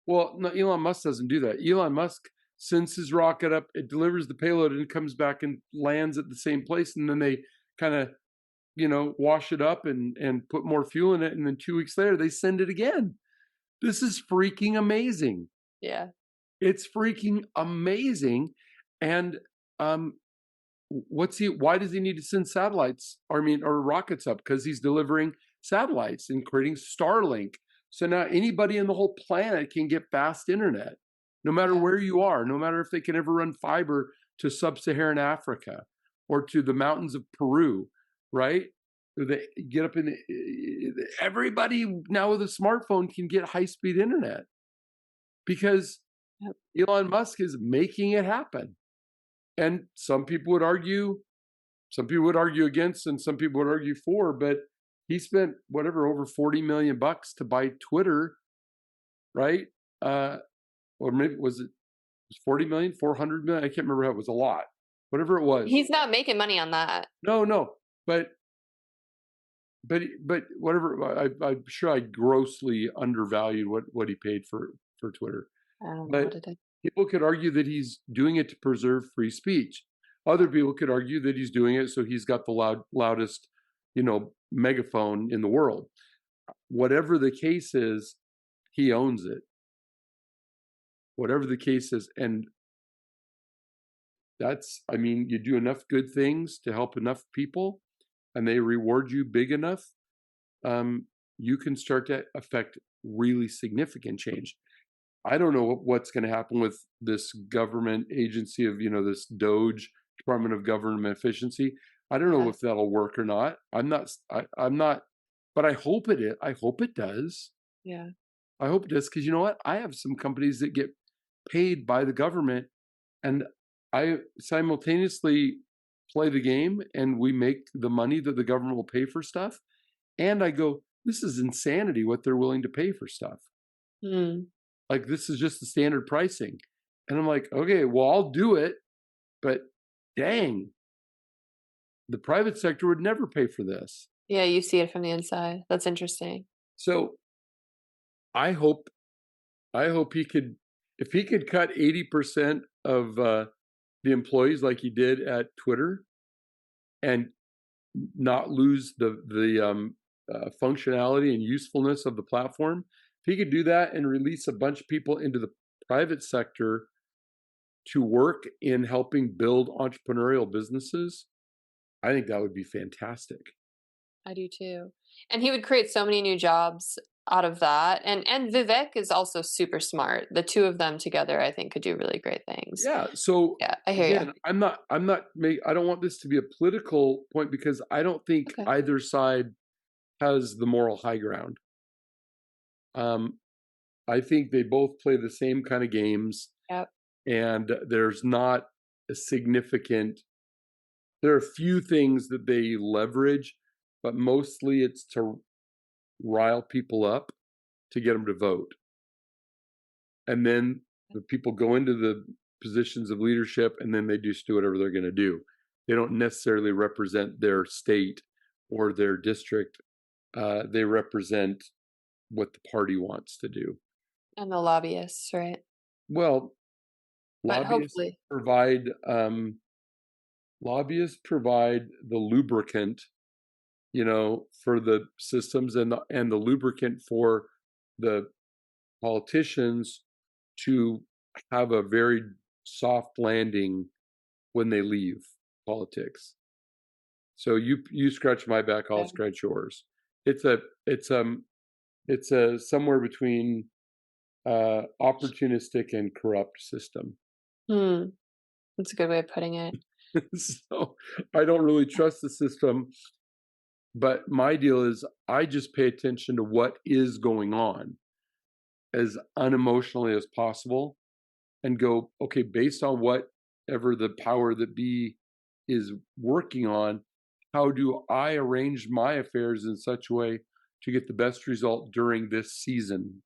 B: Well, no, Elon Musk doesn't do that. Elon Musk sends his rocket up, it delivers the payload, and it comes back and lands at the same place, and then they kind of wash it up and put more fuel in it, and then 2 weeks later they send it again. This is freaking amazing.
A: Yeah.
B: It's freaking amazing. And um, why does he need to send satellites? Or rockets up? Because he's delivering satellites and creating Starlink. So now anybody in the whole planet can get fast internet, no matter
A: Yeah.
B: where you are, no matter if they can ever run fiber to sub-Saharan Africa or to the mountains of Peru, right? They get up in everybody now with a smartphone can get high-speed internet because Elon Musk is making it happen. And some people would argue against, and some people would argue for, but he spent whatever over $40 million to buy Twitter, right? Or maybe was it 40 million, 400 million? I can't remember how. It was a lot, whatever it was.
A: He's not making money on that.
B: No, but whatever. I'm sure I grossly undervalued what he paid for Twitter.
A: I don't know
B: But
A: what it is.
B: people could argue that he's doing it to preserve free speech. Other people could argue that he's doing it so he's got the loudest, megaphone in the world. Whatever the case is, he owns it. Whatever the case is, and you do enough good things to help enough people, and they reward you big enough, you can start to affect really significant change. I don't know what's going to happen with this government agency of, this DOGE, Department of Government Efficiency. I don't know if that'll work or not. I'm not, but I hope it does.
A: Yeah.
B: I hope it does. Because you know what? I have some companies that get paid by the government, and I simultaneously play the game, and we make the money that the government will pay for stuff. And I go, this is insanity what they're willing to pay for stuff. Like, this is just the standard pricing. And I'm like, okay, well, I'll do it, but dang, the private sector would never pay for this.
A: Yeah, you see it from the inside. That's interesting.
B: So I hope he could, if he could cut 80% of the employees like he did at Twitter and not lose the functionality and usefulness of the platform, if he could do that and release a bunch of people into the private sector to work in helping build entrepreneurial businesses, I think that would be fantastic.
A: I do too. And he would create so many new jobs out of that. And Vivek is also super smart. The two of them together, I think, could do really great things.
B: Yeah. So
A: yeah, I hear you.
B: I don't want this to be a political point, because I don't think either side has the moral high ground. I think they both play the same kind of games.
A: Yep.
B: And there's not a significant, there are a few things that they leverage, but mostly it's to rile people up to get them to vote. And then the people go into the positions of leadership, and then they just do whatever they're going to do. They don't necessarily represent their state or their district. They represent what the party wants to do. And
A: the lobbyists, right?
B: Well, lobbyists provide the lubricant, for the systems, and the lubricant for the politicians to have a very soft landing when they leave politics. So you scratch my back, I'll scratch yours. It's a somewhere between opportunistic and corrupt system.
A: That's a good way of putting it.
B: So I don't really trust the system, but my deal is I just pay attention to what is going on as unemotionally as possible, and go, okay, based on whatever the power that be is working on, how do I arrange my affairs in such a way to get the best result during this season?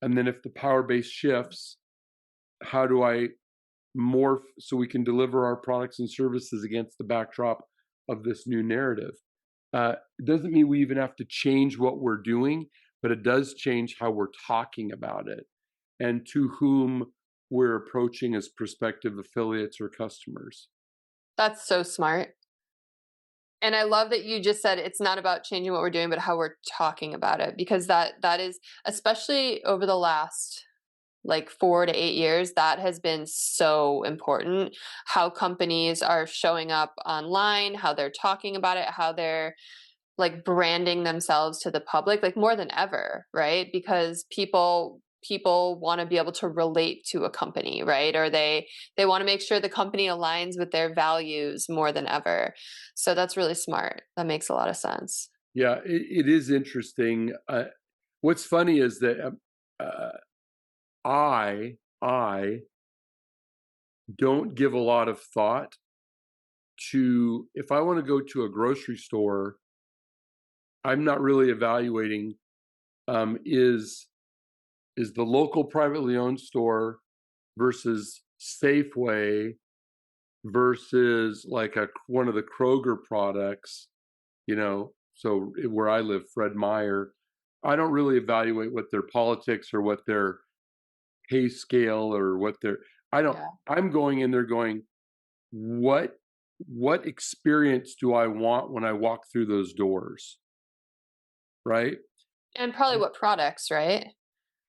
B: And then if the power base shifts, how do I morph so we can deliver our products and services against the backdrop of this new narrative? It doesn't mean we even have to change what we're doing, but it does change how we're talking about it and to whom we're approaching as prospective affiliates or customers.
A: That's so smart. And I love that you just said it's not about changing what we're doing, but how we're talking about it, because that is, especially over the last 4 to 8 years, that has been so important. How companies are showing up online, how they're talking about it, how they're branding themselves to the public, more than ever, right? Because people people want to be able to relate to a company, right? Or they want to make sure the company aligns with their values more than ever. So that's really smart. That makes a lot of sense.
B: Yeah, it is interesting. What's funny is that I don't give a lot of thought to, if I want to go to a grocery store, I'm not really evaluating is the local privately owned store versus Safeway versus like one of the Kroger products, so where I live, Fred Meyer. I don't really evaluate what their politics or what their pay scale or what their, I don't,
A: Yeah.
B: I'm going in there going, what experience do I want when I walk through those doors? Right?
A: And probably what products, right?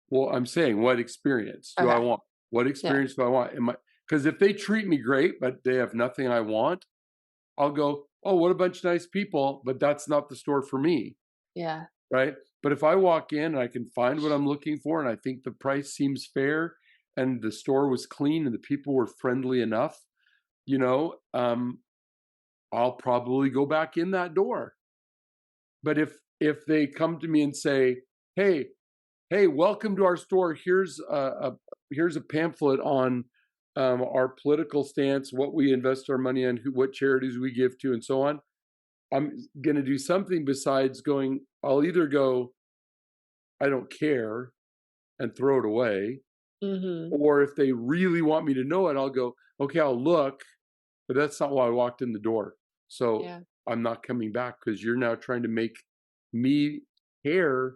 B: Well, I'm saying, what experience do I
A: Okay.
B: want? What experience do I want? Because if they treat me great, but they have nothing I want, I'll go, oh, what a bunch of nice people, but that's not the store for me.
A: Yeah.
B: Right? But if I walk in and I can find what I'm looking for and I think the price seems fair and the store was clean and the people were friendly enough, I'll probably go back in that door. But if they come to me and say, hey, welcome to our store, here's a pamphlet on our political stance, what we invest our money on, what charities we give to, and so on, I'm going to do something besides going, I'll either go, I don't care, and throw it away.
A: Mm-hmm.
B: Or if they really want me to know it, I'll go, okay, I'll look, but that's not why I walked in the door. So
A: Yeah.
B: I'm not coming back because you're now trying to make me care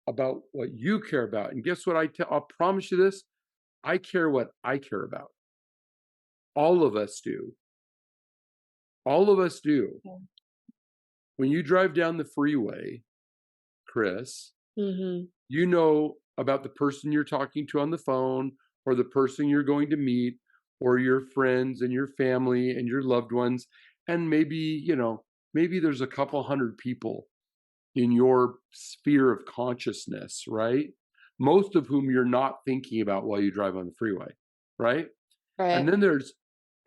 B: about what you care about. And guess what? I'll promise you this. I care what I care about. All of us do. All of us do.
A: Yeah.
B: When you drive down the freeway, Chris,
A: Mm-hmm.
B: you know about the person you're talking to on the phone or the person you're going to meet or your friends and your family and your loved ones. And maybe there's a couple hundred people in your sphere of consciousness, right? Most of whom you're not thinking about while you drive on the freeway, right?
A: Right.
B: And then there's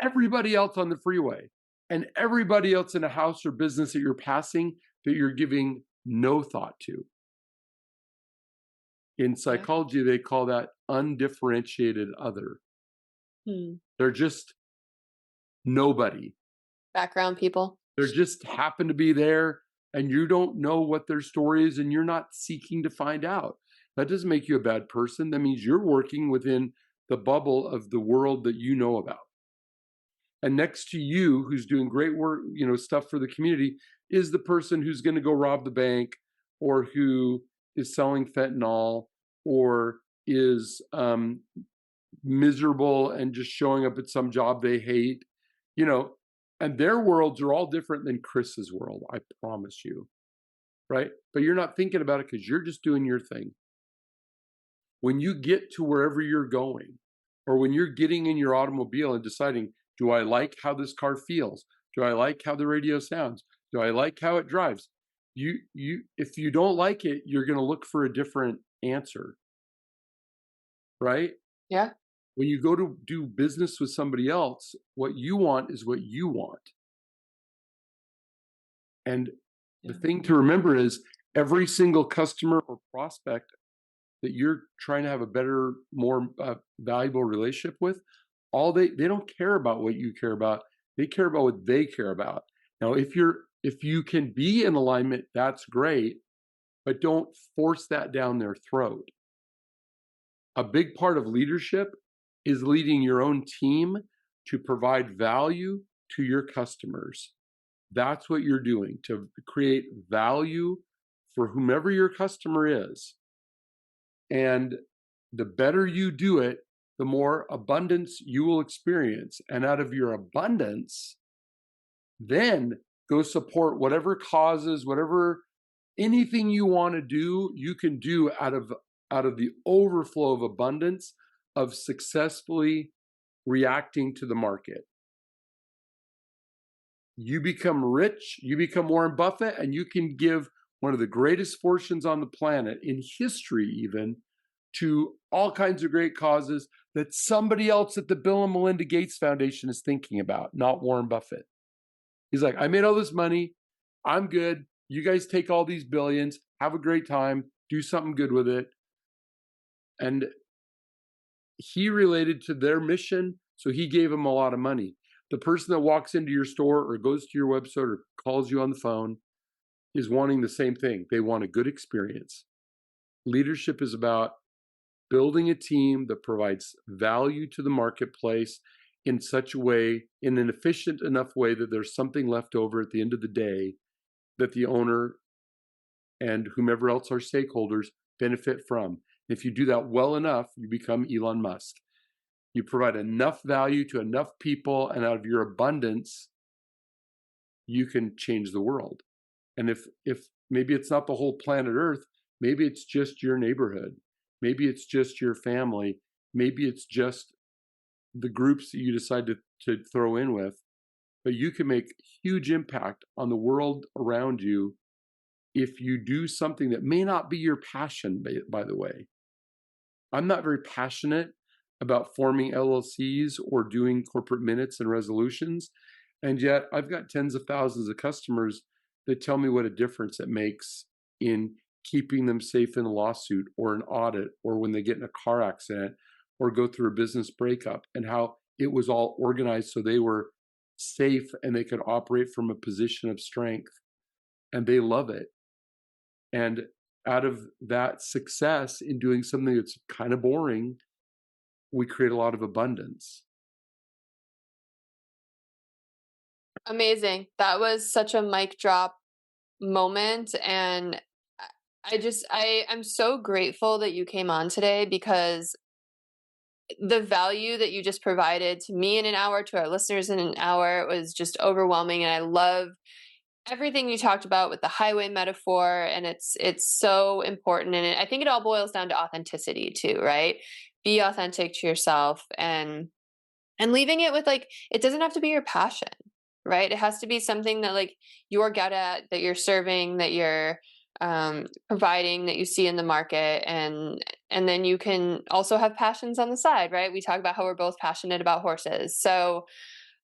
B: everybody else on the freeway and everybody else in a house or business that you're passing that you're giving no thought to. In psychology, they call that undifferentiated other. They're just nobody.
A: Background people.
B: They just happen to be there and you don't know what their story is and you're not seeking to find out. That doesn't make you a bad person. That means you're working within the bubble of the world that you know about. And next to you, who's doing great work, stuff for the community, is the person who's going to go rob the bank or who is selling fentanyl or is miserable and just showing up at some job they hate, and their worlds are all different than Chris's world, I promise you, right? But you're not thinking about it because you're just doing your thing. When you get to wherever you're going, or when you're getting in your automobile and deciding, do I like how this car feels? Do I like how the radio sounds? Do I like how it drives? If you don't like it, you're going to look for a different answer, right?
A: Yeah.
B: When you go to do business with somebody else, what you want is what you want. And the thing to remember is every single customer or prospect that you're trying to have a better, more valuable relationship with, they don't care about what you care about. They care about what they care about. Now, if you can be in alignment, that's great, but don't force that down their throat. A big part of leadership is leading your own team to provide value to your customers. That's what you're doing, to create value for whomever your customer is. And the better you do it, the more abundance you will experience. And out of your abundance, then go support whatever causes, anything you want to do, you can do out of the overflow of abundance of successfully reacting to the market. You become rich, you become Warren Buffett, and you can give one of the greatest fortunes on the planet, in history even, to all kinds of great causes that somebody else at the Bill and Melinda Gates Foundation is thinking about, not Warren Buffett. He's like, I made all this money. I'm good. You guys take all these billions, have a great time, do something good with it. And he related to their mission, so he gave them a lot of money. The person that walks into your store or goes to your website or calls you on the phone is wanting the same thing. They want a good experience. Leadership is about building a team that provides value to the marketplace in such a way, in an efficient enough way that there's something left over at the end of the day that the owner and whomever else are stakeholders benefit from. If you do that well enough, you become Elon Musk. You provide enough value to enough people, and out of your abundance, you can change the world. And if maybe it's not the whole planet Earth, maybe it's just your neighborhood. Maybe it's just your family. Maybe it's just the groups that you decide to throw in with. But you can make huge impact on the world around you if you do something that may not be your passion, by the way. I'm not very passionate about forming LLCs or doing corporate minutes and resolutions. And yet I've got tens of thousands of customers that tell me what a difference it makes in keeping them safe in a lawsuit or an audit, or when they get in a car accident or go through a business breakup, and how it was all organized so they were safe and they could operate from a position of strength. And they love it. And out of that success in doing something that's kind of boring, we create a lot of abundance.
A: Amazing. That was such a mic drop moment. And I'm so grateful that you came on today, because the value that you just provided to me in an hour, to our listeners in an hour, was just overwhelming. And I love everything you talked about with the highway metaphor, and it's so important. And I think it all boils down to authenticity too, right? Be authentic to yourself, and leaving it with, like, it doesn't have to be your passion, right? It has to be something that, like, you're good at, that you're serving, that you're providing, that you see in the market, and then you can also have passions on the side, right? We talk about how we're both passionate about horses. So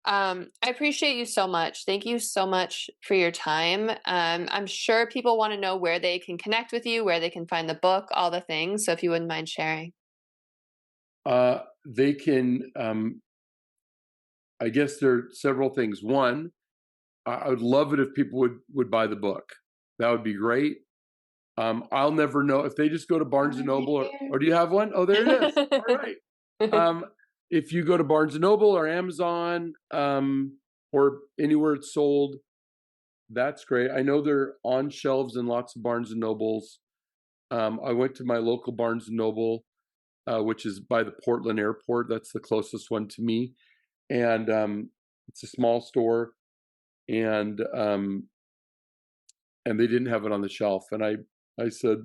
A: I appreciate you so much. Thank you so much for your time. I'm sure people want to know where they can connect with you, where they can find the book, all the things. So if you wouldn't mind sharing.
B: They can, I guess there are several things. One, I would love it if people would buy the book. That would be great. I'll never know if they just go to Barnes & Noble or do you have one? Oh, there it is. All right. If you go to Barnes & Noble or Amazon, or anywhere it's sold, that's great. I know they're on shelves in lots of Barnes & Nobles. I went to my local Barnes & Noble, which is by the Portland airport. That's the closest one to me. And it's a small store, and they didn't have it on the shelf. And I said,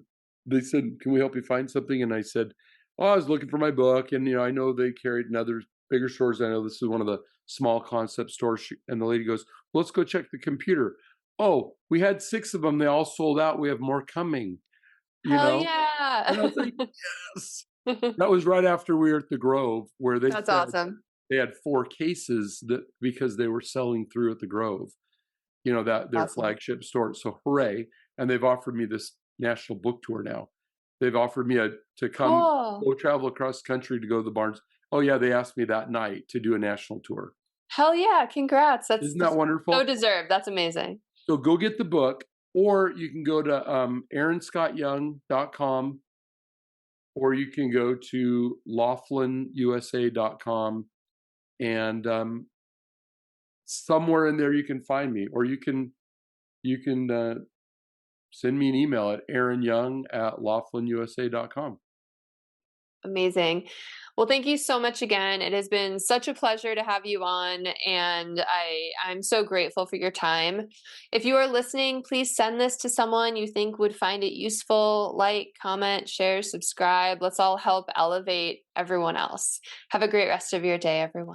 B: they said, can we help you find something? And I said, oh, I was looking for my book. And, I know they carried in other bigger stores. I know this is one of the small concept stores. And the lady goes, let's go check the computer. Oh, we had 6 of them. They all sold out. We have more coming.
A: Hell yeah.
B: And I was like, yes. That was right after we were at the Grove, where
A: That's awesome.
B: They had 4 cases because they were selling through at the Grove, that their
A: Awesome.
B: flagship store. So hooray. And they've offered me this national book tour now. They've offered me to come go travel across country to go to the Barnes. Oh yeah, they asked me that night to do a national tour.
A: Hell yeah, congrats.
B: Isn't that wonderful?
A: So deserved. That's amazing.
B: So go get the book, or you can go to aaronscottyoung.com, or you can go to laughlinusa.com, and somewhere in there you can find me, or you can send me an email at aaronyoung@laughlinusa.com.
A: Amazing. Well, thank you so much again. It has been such a pleasure to have you on, and I'm so grateful for your time. If you are listening, please send this to someone you think would find it useful. Like, comment, share, subscribe. Let's all help elevate everyone else. Have a great rest of your day, everyone.